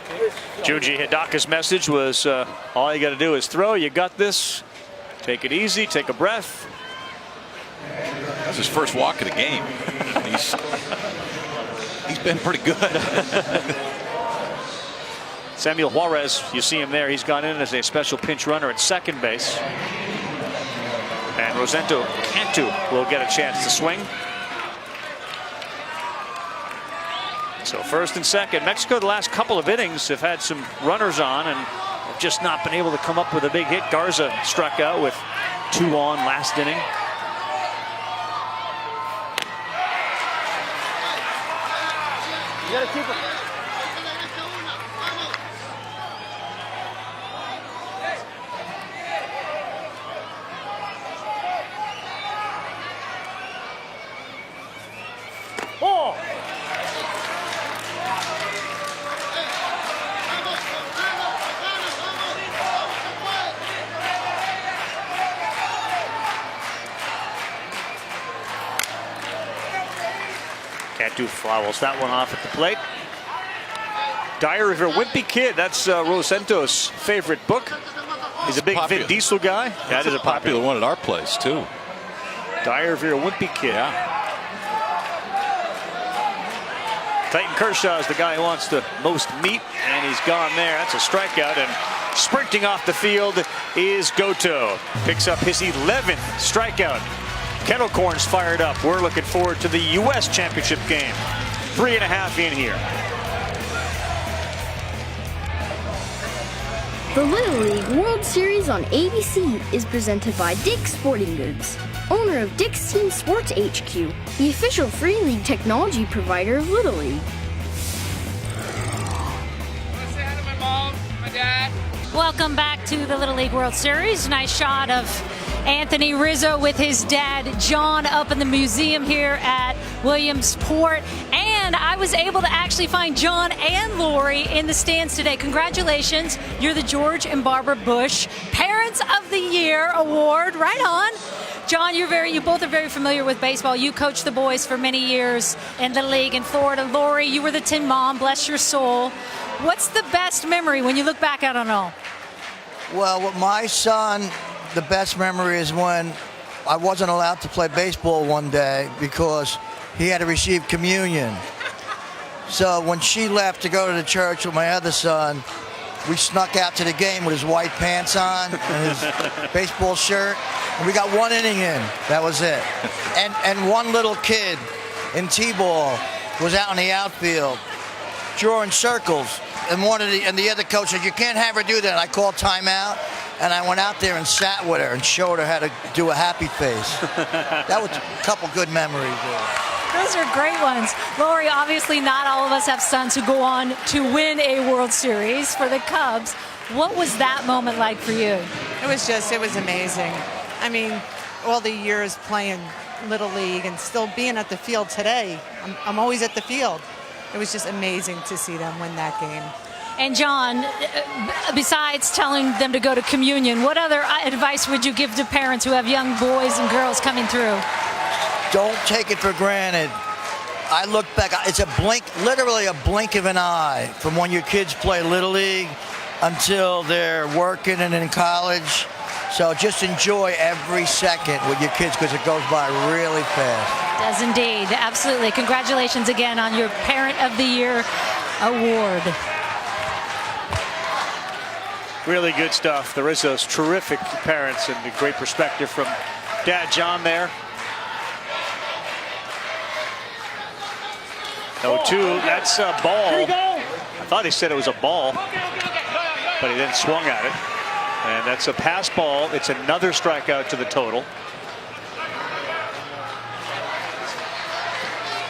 う。
Junji Hidaka's message was, all you got to do is throw. You got this. Take it easy. Take a breath.
That's his first walk of the game. He's been pretty good.
Samuel Juarez, you see him there. He's gone in as a special pinch runner at second base. And Rosento Cantu will get a chance to swing. So first and second. Mexico, the last couple of innings, have had some runners on and have just not been able to come up with a big hit. Garza struck out with 2 on last inning. You gotta keep it. Can't do fouls. That one off at the plate. Diary of a Wimpy Kid. That's Rosento's favorite book. He's a big Vin Diesel guy.
That is a popular one at our place, too.
Diary of a Wimpy Kid.
Yeah.
Clayton Kershaw is the guy who wants the most meat, and he's gone there. That's a strikeout, and sprinting off the field is Goto. Picks up his 11th strikeout. Kettle Corn's fired up. We're looking forward to the U.S. Championship game. 3.5 in here.
The Little League World Series on ABC is presented by Dick's Sporting Goods, owner of Dick's Team Sports HQ, the official free league technology provider of Little League.
Welcome back to the Little League World Series. Nice shot of Anthony Rizzo with his dad, John, up in the museum here at Williamsport. And I was able to actually find John and Lori in the stands today. Congratulations. You're the George and Barbara Bush Parents of the Year Award. Right on. John, you both are very familiar with baseball. You coached the boys for many years in the league in Florida. Lori, you were the tin mom. Bless your soul. What's the best memory when you look back at it all?
Well, with my son, the best memory is when I wasn't allowed to play baseball one day because he had to receive communion. So when she left to go to the church with my other son, we snuck out to the game with his white pants on and his baseball shirt. And we got 1 inning in. That was it. And one little kid in T-ball was out in the outfield drawing circles. And the other coach said, "You can't have her do that." And I called timeout, and I went out there and sat with her and showed her how to do a happy face. That was a couple good memories there.
Those are great ones. Lori, obviously not all of us have sons who go on to win a World Series for the Cubs. What was that moment like for you?
It was amazing. I mean, all the years playing Little League and still being at the field today, I'm always at the field. It was just amazing to see them win that game.
And John, besides telling them to go to communion, what other advice would you give to parents who have young boys and girls coming through?
Don't take it for granted. I look back, it's literally a blink of an eye from when your kids play Little League until they're working and in college. So just enjoy every second with your kids because it goes by really fast.
Does indeed, absolutely. Congratulations again on your Parent of the Year award.
Really good stuff. The Rizzo's terrific parents and a great perspective from Dad John there. 0-2, that's a ball. I thought he said it was a ball, but he then swung at it. And that's a pass ball. It's another strikeout to the total.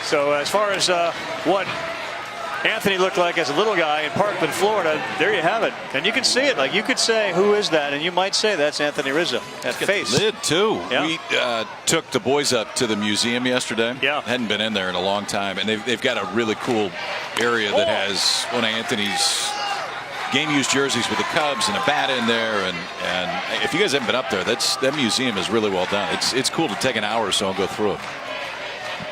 So as far as what Anthony looked like as a little guy in Parkland, Florida, there you have it. And you can see it. Like, you could say, who is that? And you might say that's Anthony Rizzo. That face.
Lid, too.
Yeah.
We took the boys up to the museum yesterday.
Yeah.
Hadn't been in there in a long time. And they've got a really cool area that has one of Anthony's game-used jerseys with the Cubs and a bat in there. And if you guys haven't been up there, that museum is really well done. It's cool to take an hour or so and go through it.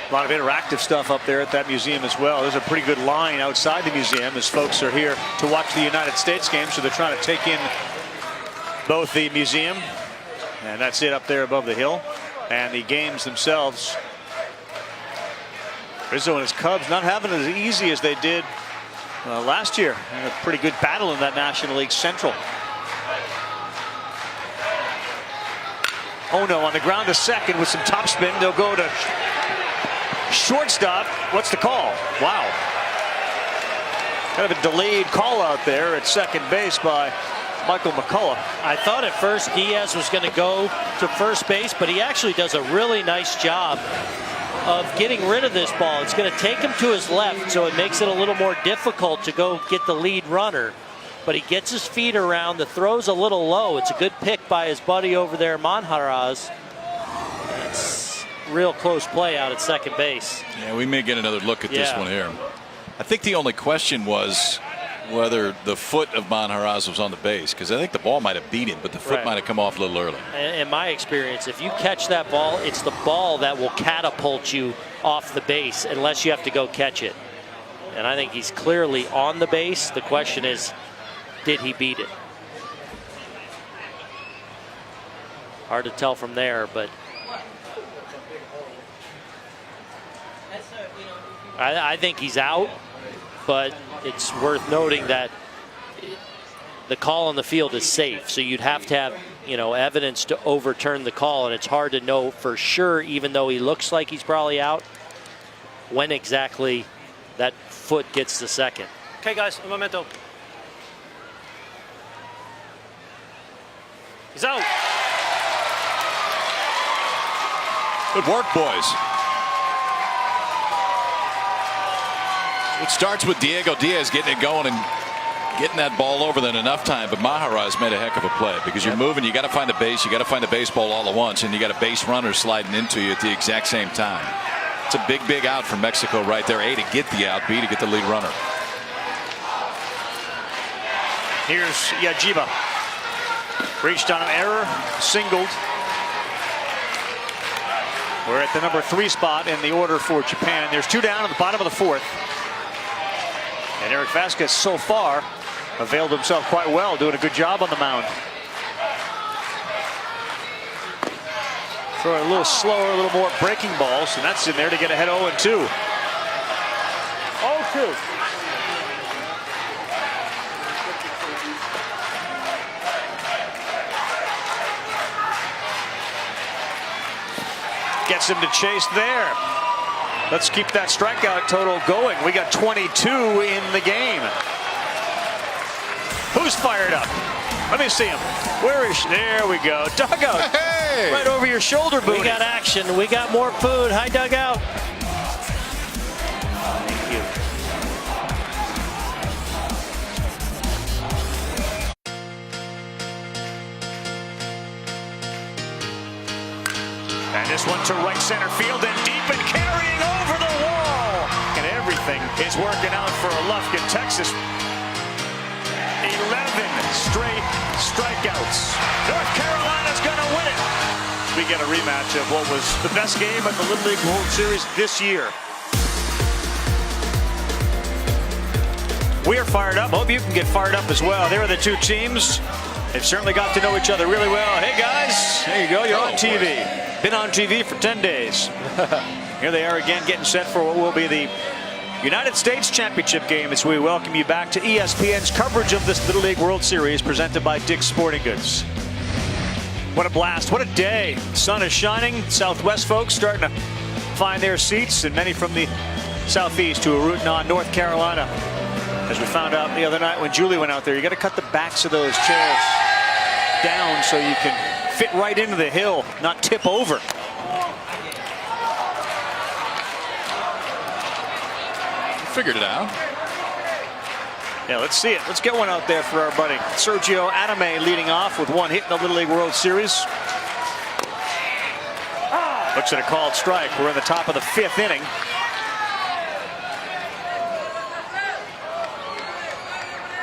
A lot of interactive stuff up there at that museum as well. There's a pretty good line outside the museum as folks are here to watch the United States game. So they're trying to take in both the museum, and that's it up there above the hill, and the games themselves. Rizzo and his Cubs not having it as easy as they did last year. A pretty good battle in that National League Central. Oh no, on the ground to second with some topspin. They'll go to shortstop. What's the call? Wow. Kind of a delayed call out there at second base by Michael McCullough.
I thought at first Diaz was going to go to first base, but he actually does a really nice job of getting rid of this ball. It's going to take him to his left, so it makes it a little more difficult to go get the lead runner. But he gets his feet around. The throw's a little low. It's a good pick by his buddy over there, Monjaraz. That's real close play out at second base.
Yeah, we may get another look at this one here. I think the only question was whether the foot of Manharaz was on the base, because I think the ball might have beat him, but the foot might have come off a little early.
In my experience, if you catch that ball, it's the ball that will catapult you off the base unless you have to go catch it. And I think he's clearly on the base. The question is, did he beat it? Hard to tell from there, but I think he's out, but it's worth noting that the call on the field is safe. So you'd have to have, evidence to overturn the call, and it's hard to know for sure, even though he looks like he's probably out, when exactly that foot gets the second.
Okay, guys, un momento. He's out.
Good work, boys. It starts with Diego Diaz getting it going and getting that ball over than enough time, but Manharaz made a heck of a play because you're moving, you got to find a base, you got to find a baseball all at once, and you got a base runner sliding into you at the exact same time. It's a big, big out for Mexico right there. A, to get the out, B, to get the lead runner.
Here's Yajiba. Reached on an error, singled. We're at the number 3 spot in the order for Japan. There's 2 down at the bottom of the 4th. And Eric Vasquez so far availed himself quite well, doing a good job on the mound. Throwing a little slower, a little more breaking balls, and that's in there to get ahead 0-2.
0-2.
Gets him to chase there. Let's keep that strikeout total going. We got 22 in the game. Who's fired up? Let me see him. Where is? There we go. Dugout. Hey! Right over your shoulder, Boone.
We got action. We got more food. Hi, Dugout.
Thank you. And this one to right center field and deep and carrying over the wall. And everything is working out for Lufkin, Texas. 11 straight strikeouts. North Carolina's going to win it. We get a rematch of what was the best game at the Little League World Series this year. We are fired up. Hope you can get fired up as well. There are the 2 teams. They've certainly got to know each other really well. Hey, guys. There you go. You're on TV. Been on TV for 10 days. Here they are again, getting set for what will be the United States Championship game as we welcome you back to ESPN's coverage of this Little League World Series presented by Dick's Sporting Goods. What a blast. What a day. The sun is shining. Southwest folks starting to find their seats, and many from the southeast who are rooting on North Carolina. As we found out the other night when Julie went out there, you got to cut the backs of those chairs down so you can fit right into the hill, not tip over.
Figured it out.
Yeah, let's see it. Let's get one out there for our buddy Sergio Adame, leading off with 1 hit in the Little League World Series. Looks at a called strike. We're in the top of the 5th inning.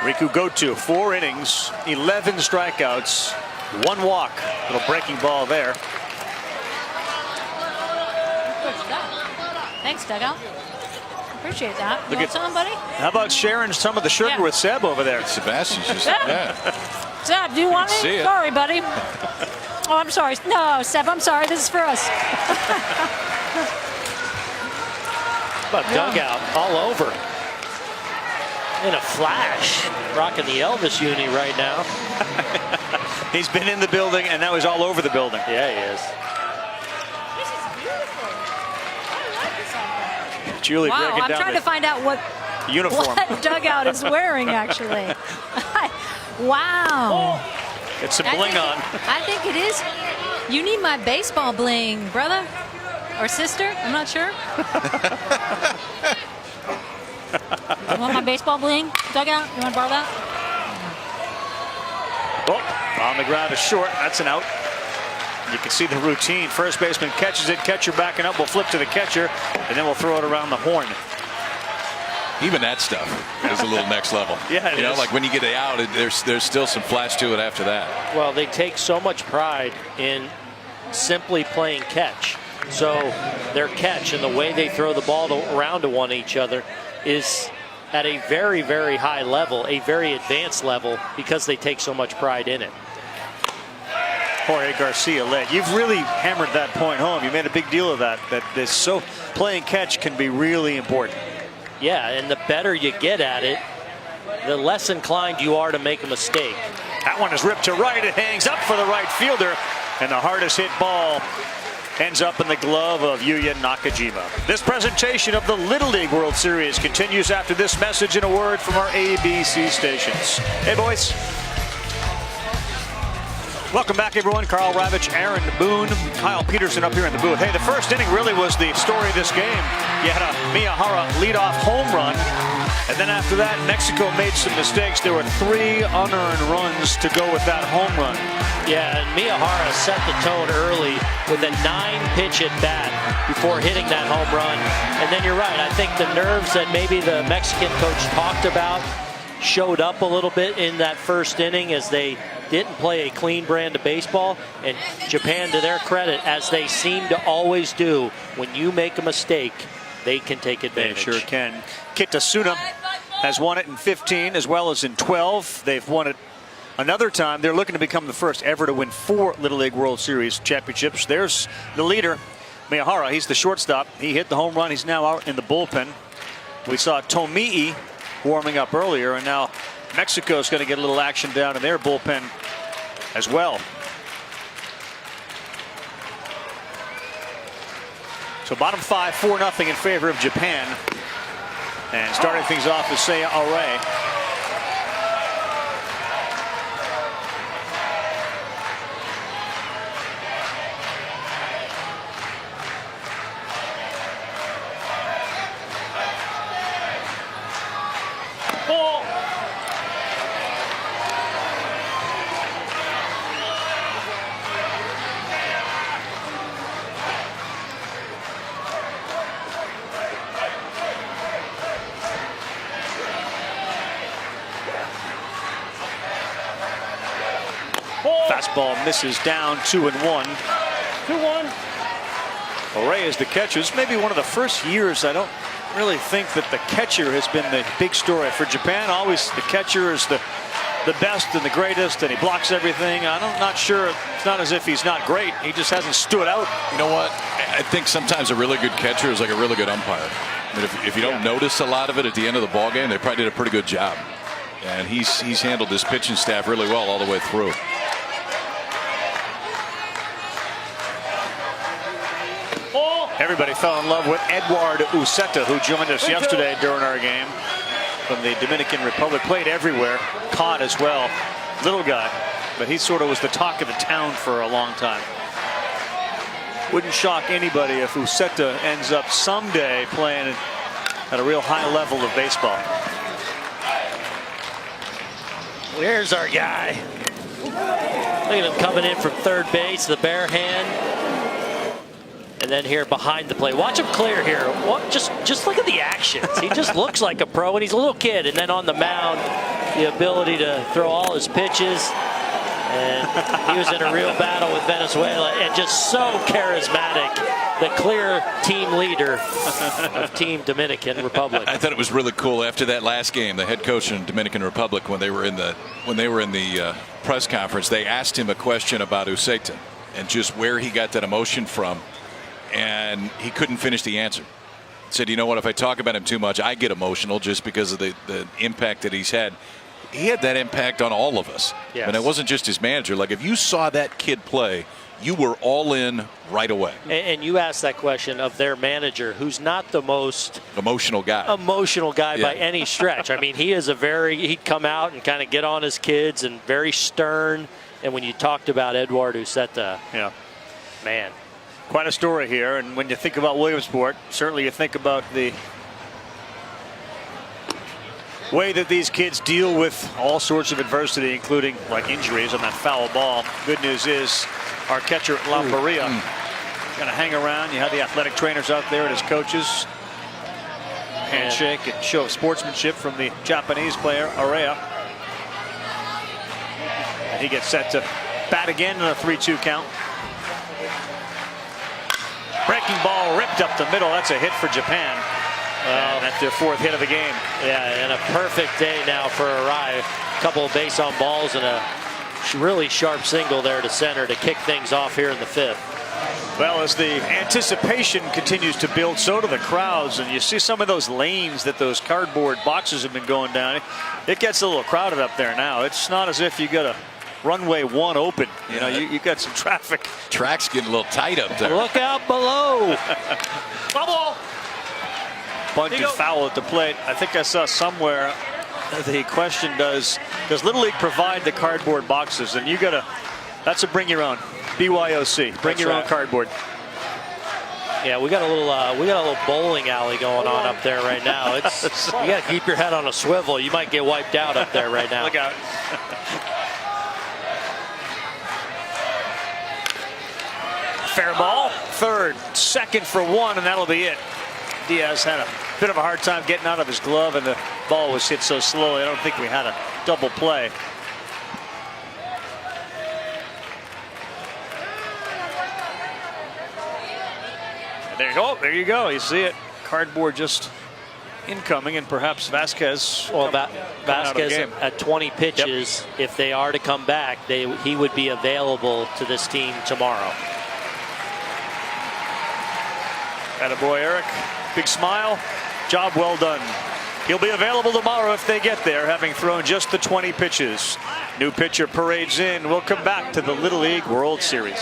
Riku Goto, 4 innings, 11 strikeouts, 1 walk. Little breaking ball there.
Thanks, Dugout. Appreciate that. You want something, buddy?
How about sharing some of the sugar with Seb over there?
Sebastian's just,
Seb, do you want
me?
it? Sorry, buddy. Oh, I'm sorry. No, Seb, I'm sorry. This is for us.
About Dugout all over. In a flash. Rocking the Elvis uni right now.
He's been in the building, and now he's all over the building.
Yeah, he is.
Julie breaking
I'm
down
trying to find out what
uniform.
What Dugout is wearing, actually. Wow.
It's some bling on.
I think it is. You need my baseball bling, brother. Or sister. I'm not sure. You want my baseball bling, Dugout? You want to borrow that?
Oh, on the ground is short. That's an out. You can see the routine. First baseman catches it. Catcher backing up. We'll flip to the catcher, and then we'll throw it around the horn.
Even that stuff is a little next level.
Yeah,
you know, like when you get it out, there's still some flash to it after that.
Well, they take so much pride in simply playing catch. So their catch and the way they throw the ball around to one each other is at a very, very high level, a very advanced level, because they take so much pride in it.
Jorge Garcia led. You've really hammered that point home. You made a big deal of that playing catch can be really important.
Yeah, and the better you get at it, the less inclined you are to make a mistake.
That one is ripped to right. It hangs up for the right fielder, and the hardest hit ball ends up in the glove of Yuya Nakajima. This presentation of the Little League World Series continues after this message and a word from our ABC stations. Hey, boys. Welcome back, everyone. Carl Ravitch, Aaron Boone, Kyle Peterson up here in the booth. Hey, the first inning really was the story of this game. You had a Miyahara leadoff home run, and then after that, Mexico made some mistakes. There were 3 unearned runs to go with that home run.
Yeah, and Miyahara set the tone early with a 9-pitch at bat before hitting that home run. And then you're right, I think the nerves that maybe the Mexican coach talked about showed up a little bit in that first inning as they didn't play a clean brand of baseball. And Japan, to their credit, as they seem to always do, when you make a mistake, they can take advantage.
They sure can. Kitasuna has won it in 15 as well as in 12. They've won it another time. They're looking to become the first ever to win 4 Little League World Series championships. There's the leader, Miyahara. He's the shortstop. He hit the home run. He's now out in the bullpen. We saw Tomii warming up earlier, and now Mexico's going to get a little action down in their bullpen as well. So bottom 5, 4-0 in favor of Japan. And starting things off is Seiya Arai. Fastball misses down 2-1.
2-1.
Arai is the catcher. This may be one of the first years I don't really think that the catcher has been the big story for Japan. Always the catcher is the best and the greatest, and he blocks everything. I'm not sure. It's not as if he's not great. He just hasn't stood out.
You know what? I think sometimes a really good catcher is like a really good umpire. I mean, if you don't notice a lot of it at the end of the ball game, they probably did a pretty good job. And he's handled his pitching staff really well all the way through.
Everybody fell in love with Edward Uceta, who joined us yesterday during our game from the Dominican Republic. Played everywhere, caught as well. Little guy, but he sort of was the talk of the town for a long time. Wouldn't shock anybody if Uceta ends up someday playing at a real high level of baseball.
There's our guy. Look at him coming in from third base, the bare hand. And then here behind the plate. Watch him clear here. Just look at the actions. He just looks like a pro, and he's a little kid. And then on the mound, the ability to throw all his pitches. And he was in a real battle with Venezuela, and just so charismatic. The clear team leader of Team Dominican Republic.
I thought it was really cool after that last game. The head coach in Dominican Republic, when they were in the press conference, they asked him a question about Uceta and just where he got that emotion from. And he couldn't finish the answer. Said, you know what, if I talk about him too much, I get emotional just because of the impact that he's had. He had that impact on all of us.
Yes.
And it wasn't just his manager. Like, if you saw that kid play, you were all in right away.
And you asked that question of their manager, who's not the most
emotional guy
by any stretch. I mean, he'd come out and kind of get on his kids and very stern. And when you talked about Edward Uceta, man.
Quite a story here, and when you think about Williamsport, certainly you think about the way that these kids deal with all sorts of adversity, including like injuries on that foul ball. Good news is our catcher Lambaria going to hang around. You have the athletic trainers out there and his coaches. handshake and show of sportsmanship from the Japanese player, Arer. And he gets set to bat again in a 3-2 count. Breaking ball ripped up the middle. That's a hit for Japan. And that's their 4th hit of the game.
Yeah, and a perfect day now for Arai. A couple of base on balls and a really sharp single there to center to kick things off here in the 5th.
Well, as the anticipation continues to build, so do the crowds. And you see some of those lanes that those cardboard boxes have been going down. It gets a little crowded up there now. It's not as if you got a runway 1 open. You know, you got some traffic.
Track's getting a little tight up there.
Look out below.
Bubble. Bunted foul at the plate. I think I saw somewhere the question, does Little League provide the cardboard boxes? And you gotta, that's a bring your own. BYOC, bring your own cardboard.
Yeah, we got a little bowling alley going on up there right now. It's you got to keep your head on a swivel. You might get wiped out up there right now.
Look out. Fair ball, 3rd, 2nd for 1, and that'll be it. Diaz had a bit of a hard time getting out of his glove, and the ball was hit so slowly. I don't think we had a double play. And there you go. There you go. You see it. Cardboard just incoming, and perhaps Vasquez.
Well, Vasquez at 20 pitches, if they are to come back, he would be available to this team tomorrow.
Attaboy, Eric. Big smile. Job well done. He'll be available tomorrow if they get there, having thrown just the 20 pitches. New pitcher parades in. We'll come back to the Little League World Series.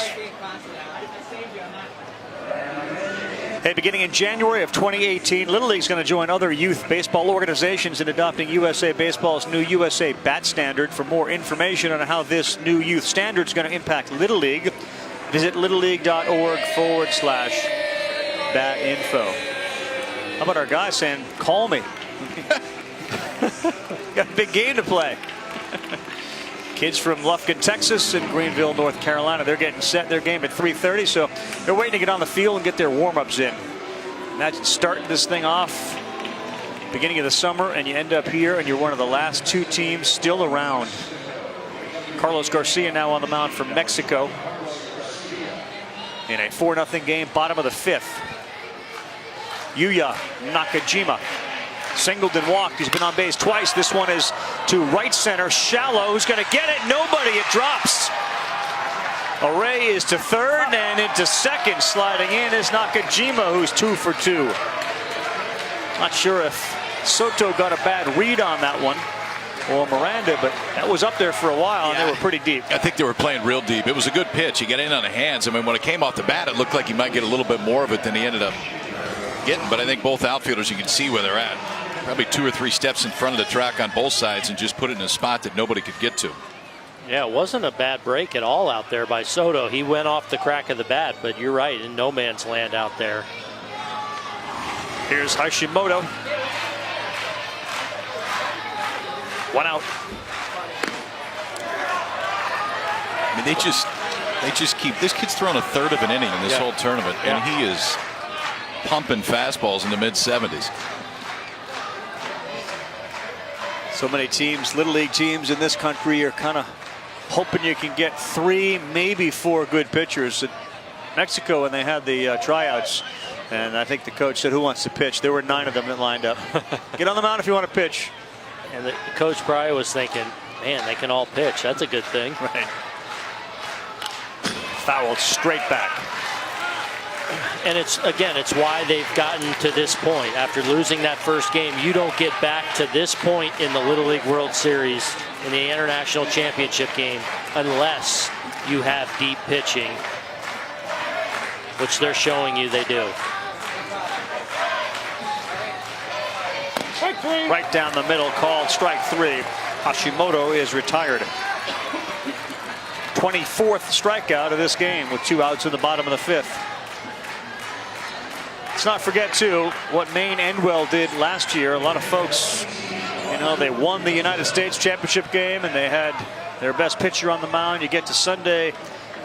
Hey, beginning in January of 2018, Little League's going to join other youth baseball organizations in adopting USA Baseball's new USA Bat Standard. For more information on how this new youth standard is going to impact Little League, visit littleleague.org/bat-info. How about our guy saying, call me? Got a big game to play. Kids from Lufkin, Texas and Greenville, North Carolina, they're getting set their game at 3:30, so they're waiting to get on the field and get their warm-ups in. Imagine starting this thing off beginning of the summer and you end up here and you're one of the last 2 teams still around. Carlos Garcia now on the mound from Mexico in a 4-0 game, bottom of the 5th. Yuya Nakajima singled and walked. He's been on base twice. This one is to right center. Shallow, who's going to get it? Nobody. It drops. Array is to 3rd and into 2nd. Sliding in is Nakajima, who's 2 for 2. Not sure if Soto got a bad read on that one or Miranda, but that was up there for a while, and they were pretty deep.
I think they were playing real deep. It was a good pitch. He got in on the hands. I mean, when it came off the bat, it looked like he might get a little bit more of it than he ended up getting, but I think both outfielders, you can see where they're at. Probably 2 or 3 steps in front of the track on both sides and just put it in a spot that nobody could get to.
Yeah, it wasn't a bad break at all out there by Soto. He went off the crack of the bat, but you're right, in no man's land out there.
Here's Hashimoto. 1 out.
I mean, they just keep, this kid's thrown a 1/3 of an inning in this whole tournament, and he is pumping fastballs in the mid-70s.
So many teams, Little League teams in this country, are kind of hoping you can get 3, maybe 4 good pitchers. At Mexico, when they had the tryouts, and I think the coach said, who wants to pitch? There were 9 of them that lined up. Get on the mound if you want to pitch.
And the coach probably was thinking, man, they can all pitch. That's a good thing.
Right. Fouled straight back.
And it's why they've gotten to this point. After losing that first game, you don't get back to this point in the Little League World Series in the International Championship game unless you have deep pitching, which they're showing you they do.
Right down the middle, called strike 3. Hashimoto is retired. 24th strikeout of this game with 2 outs in the bottom of the 5th. Let's not forget, too, what Maine Endwell did last year. A lot of folks, you know, they won the United States Championship game and they had their best pitcher on the mound. You get to Sunday,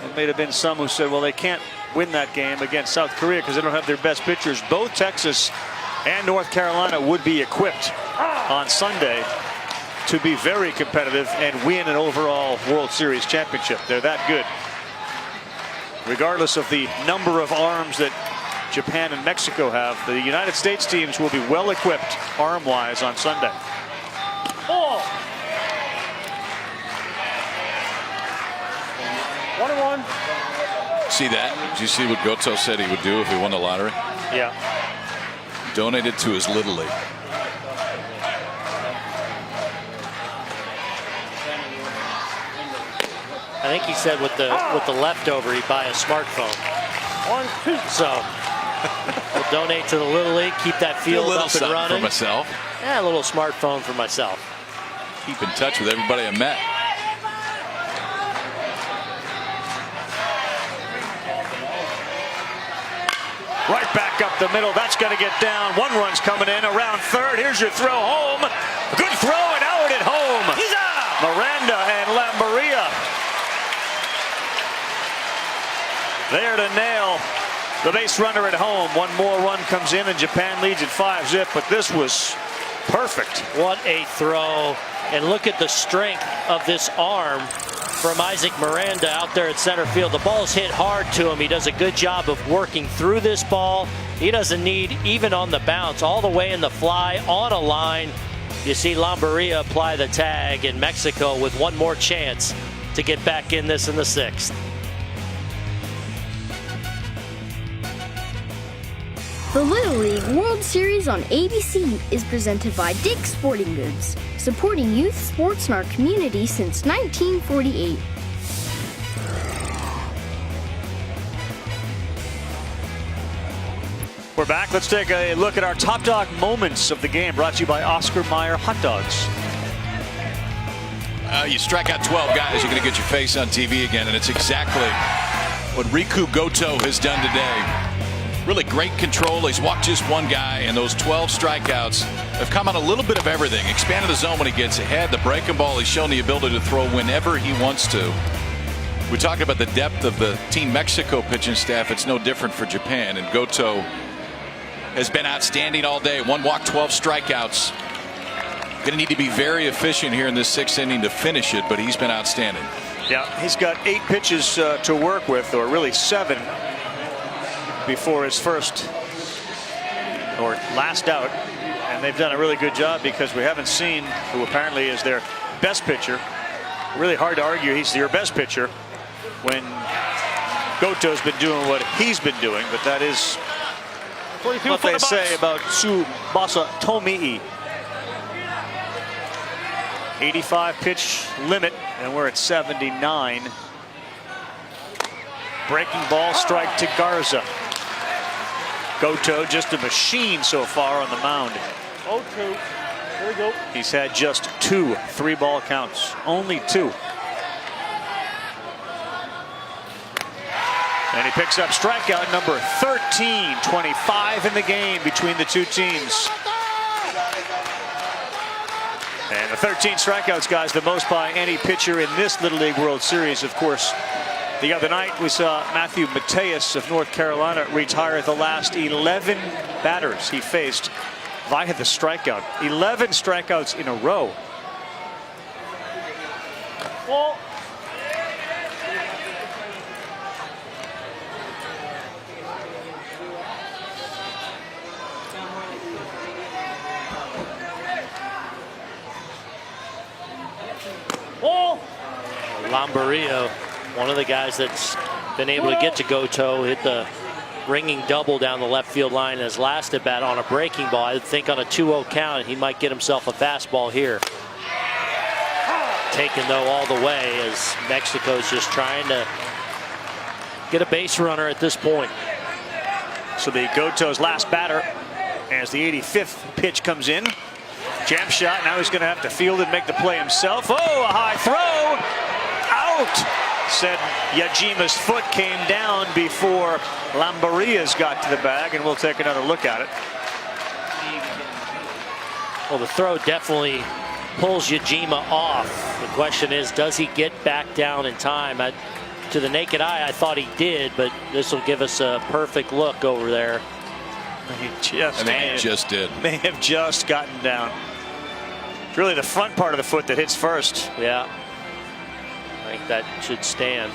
there may have been some who said, well, they can't win that game against South Korea because they don't have their best pitchers. Both Texas And North Carolina would be equipped on Sunday to be very competitive and win an overall World Series championship. They're that good. Regardless of the number of arms that Japan and Mexico have, the United States teams will be well equipped arm-wise on Sunday.
Oh. 1-1.
See that? Did you see what Goto said he would do if he won the lottery?
Yeah.
Donate it to his Little League.
I think he said with the leftover he'd buy a smartphone.
1-2.
So we'll donate to the Little League, keep that field up and running.
For myself.
Yeah, a little smartphone for myself.
Keep in touch with everybody I met.
Right back up the middle. That's going to get down. 1 run's coming in around third. Here's your throw home. Good throw and out at home. Miranda and Lambaria there to nail the base runner at home. 1 more run comes in and Japan leads at 5-zip, but this was perfect.
What a throw. And look at the strength of this arm from Isaac Miranda out there at center field. The ball's hit hard to him. He does a good job of working through this ball. He doesn't need, even on the bounce, all the way in the fly, on a line. You see Lambaria apply the tag, and Mexico with 1 more chance to get back in this in the 6th.
The Little League World Series on ABC is presented by Dick's Sporting Goods, supporting youth sports in our community since 1948.
We're back. Let's take a look at our top dog moments of the game, brought to you by Oscar Mayer Hot Dogs.
You strike out 12 guys, you're going to get your face on TV again, and it's exactly what Riku Goto has done today. Really great control. He's walked just 1 guy, and those 12 strikeouts have come on a little bit of everything. Expanded the zone when he gets ahead. The breaking ball, he's shown the ability to throw whenever he wants to. We talked about the depth of the Team Mexico pitching staff. It's no different for Japan, and Goto has been outstanding all day. 1 walk, 12 strikeouts. Going to need to be very efficient here in this 6th inning to finish it, but he's been outstanding.
Yeah, he's got 8 pitches to work with, or really 7. Before his first or last out, and they've done a really good job because we haven't seen who apparently is their best pitcher. Really hard to argue he's your best pitcher when Goto's been doing what he's been doing, but that is what they say about Tsubasa Tomii. 85 pitch limit, and we're at 79. Breaking ball, strike to Garza. Goto just a machine so far on the mound.
0-2. Here we go.
He's had just 2 3-ball counts. Only 2. And he picks up strikeout number 13. 25 in the game between the 2 teams. And the 13 strikeouts, guys, the most by any pitcher in this Little League World Series, of course. The other night, we saw Matthew Mateus of North Carolina retire the last 11 batters he faced via the strikeout. 11 strikeouts in a row.
Well,
Lambaria, one of the guys that's been able to get to Goto, hit the ringing double down the left field line as last at bat on a breaking ball. I think on a 2-0 count, he might get himself a fastball here. Taken though all the way as Mexico's just trying to get a base runner at this point.
So the Goto's last batter as the 85th pitch comes in. Jam shot. Now he's going to have to field and make the play himself. Oh, a high throw. Out. Said Yajima's foot came down before Lambaria's got to the bag, and we'll take another look at it.
Well, the throw definitely pulls Yajima off. The question is, does he get back down in time? To the naked eye, I thought he did, but this will give us a perfect look over there.
They may have just gotten down. It's really the front part of the foot that hits first.
Yeah. I think that should stand.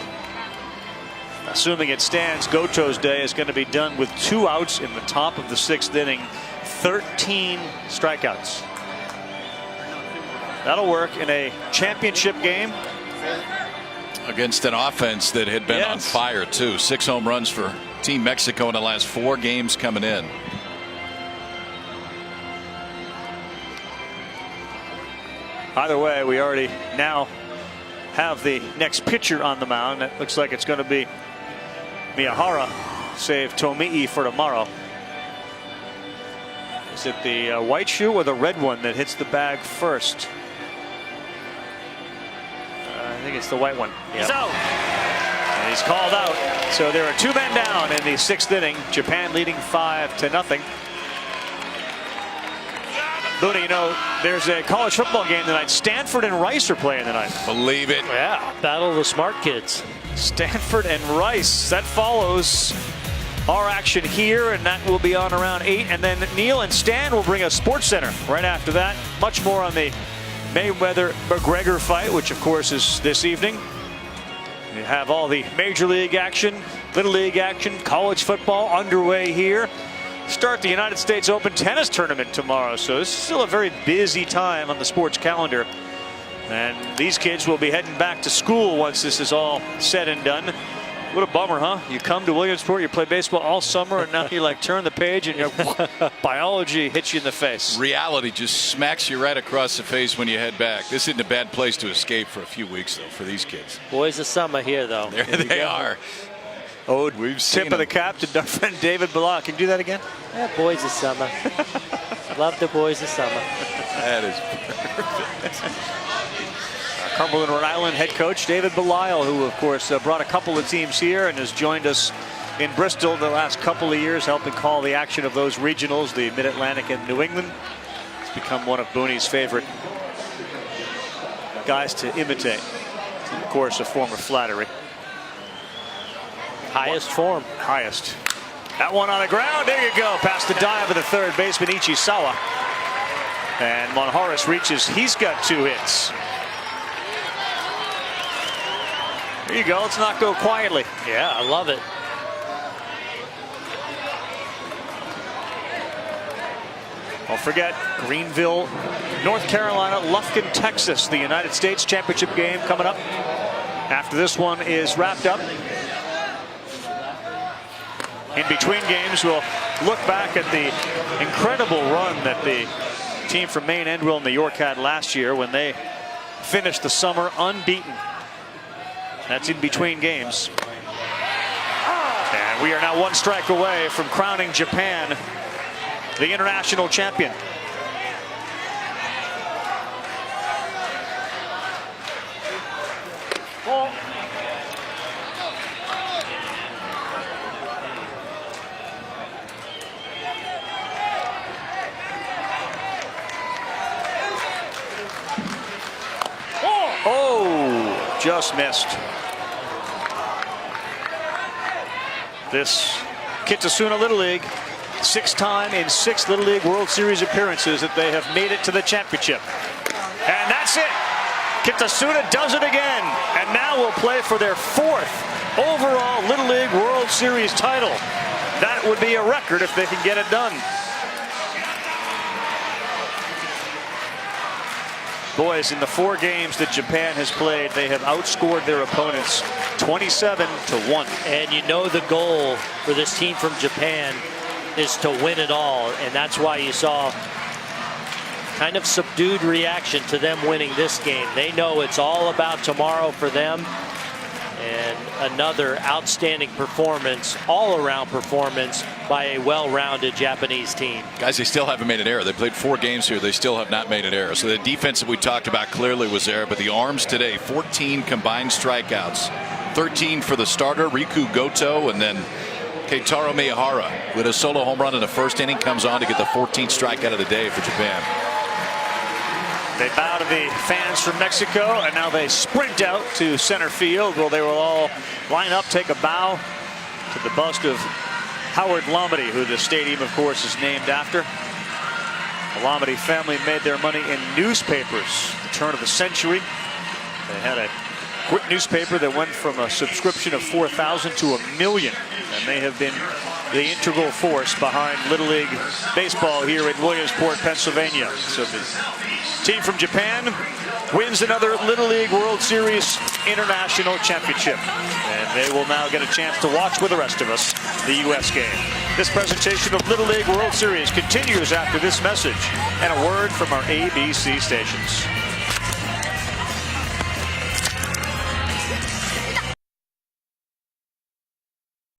Assuming it stands, Goto's day is going to be done with 2 outs in the top of the 6th inning. 13 strikeouts. That'll work in a championship game.
Against an offense that had been on fire, too. 6 home runs for Team Mexico in the last 4 games coming in.
Either way, we already now have the next pitcher on the mound. It looks like it's going to be Miyahara, save Tomi'i for tomorrow. Is it the white shoe or the red one that hits the bag first? I think it's the white one. Yep. So, and he's called out. So there are 2 men down in the 6th inning. Japan leading 5-0. Booney, you know, there's a college football game tonight. Stanford and Rice are playing tonight.
Believe it.
Yeah, battle of the smart kids.
Stanford and Rice. That follows our action here, and that will be on around 8. And then Neil and Stan will bring us Sports Center right after that. Much more on the Mayweather-McGregor fight, which of course is this evening. You have all the Major League action, Little League action, college football underway here. Start the United States Open tennis tournament tomorrow, so this is still a very busy time on the sports calendar. And these kids will be heading back to school once this is all said and done. What a bummer, huh? You come to Williamsport, you play baseball all summer, and now you like turn the page and your biology hits you in the face.
Reality just smacks you right across the face when you head back. This isn't a bad place to escape for a few weeks, though, for these kids.
Boys of summer here, though.
There they are.
Oh, we've tip of the cap to our friend David Balak. Can you do that again?
Yeah, boys of summer. Love the boys of summer.
That is perfect.
Cumberland, Rhode Island head coach David Belisle, who of course brought a couple of teams here and has joined us in Bristol the last couple of years, helping call the action of those regionals, the Mid-Atlantic and New England. It's become one of Booney's favorite guys to imitate. Of course, a form of flattery.
Highest form.
Highest. That one on the ground. There you go. Past the dive of the third baseman Ichisawa. And Monjaras reaches. He's got 2 hits. There you go. Let's not go quietly.
Yeah, I love it.
Don't forget, Greenville, North Carolina, Lufkin, Texas, the United States Championship game coming up after this one is wrapped up. In between games, we'll look back at the incredible run that the team from Maine, Endwell, and New York had last year when they finished the summer unbeaten. That's in between games. And we are now 1 strike away from crowning Japan the international champion. Oh, just missed. This Kitasuna Little League, 6th time in 6 Little League World Series appearances that they have made it to the championship. And that's it. Kitasuna does it again. And now will play for their 4th overall Little League World Series title. That would be a record if they can get it done. Boys, in the 4 games that Japan has played, they have outscored their opponents 27-1.
And you know the goal for this team from Japan is to win it all. And that's why you saw kind of subdued reaction to them winning this game. They know it's all about tomorrow for them. And another outstanding performance, all-around performance by a well-rounded Japanese team.
Guys, they still haven't made an error. They played 4 games here. They still have not made an error. So the defense that we talked about clearly was there, but the arms today, 14 combined strikeouts. 13 for the starter, Riku Goto, and then Keitaro Miyahara with a solo home run in the 1st inning, comes on to get the 14th strikeout of the day for Japan.
They bow to the fans from Mexico, and now they sprint out to center field. Well, they will all line up, take a bow to the bust of Howard Lomedy, who the stadium, of course, is named after. The Lomedy family made their money in newspapers at the turn of the century. They had a quick newspaper that went from a subscription of 4,000 to 1 million. And they have been the integral force behind Little League baseball here in Williamsport, Pennsylvania. So the team from Japan wins another Little League World Series International Championship. And they will now get a chance to watch with the rest of us the U.S. game. This presentation of Little League World Series continues after this message and a word from our ABC stations.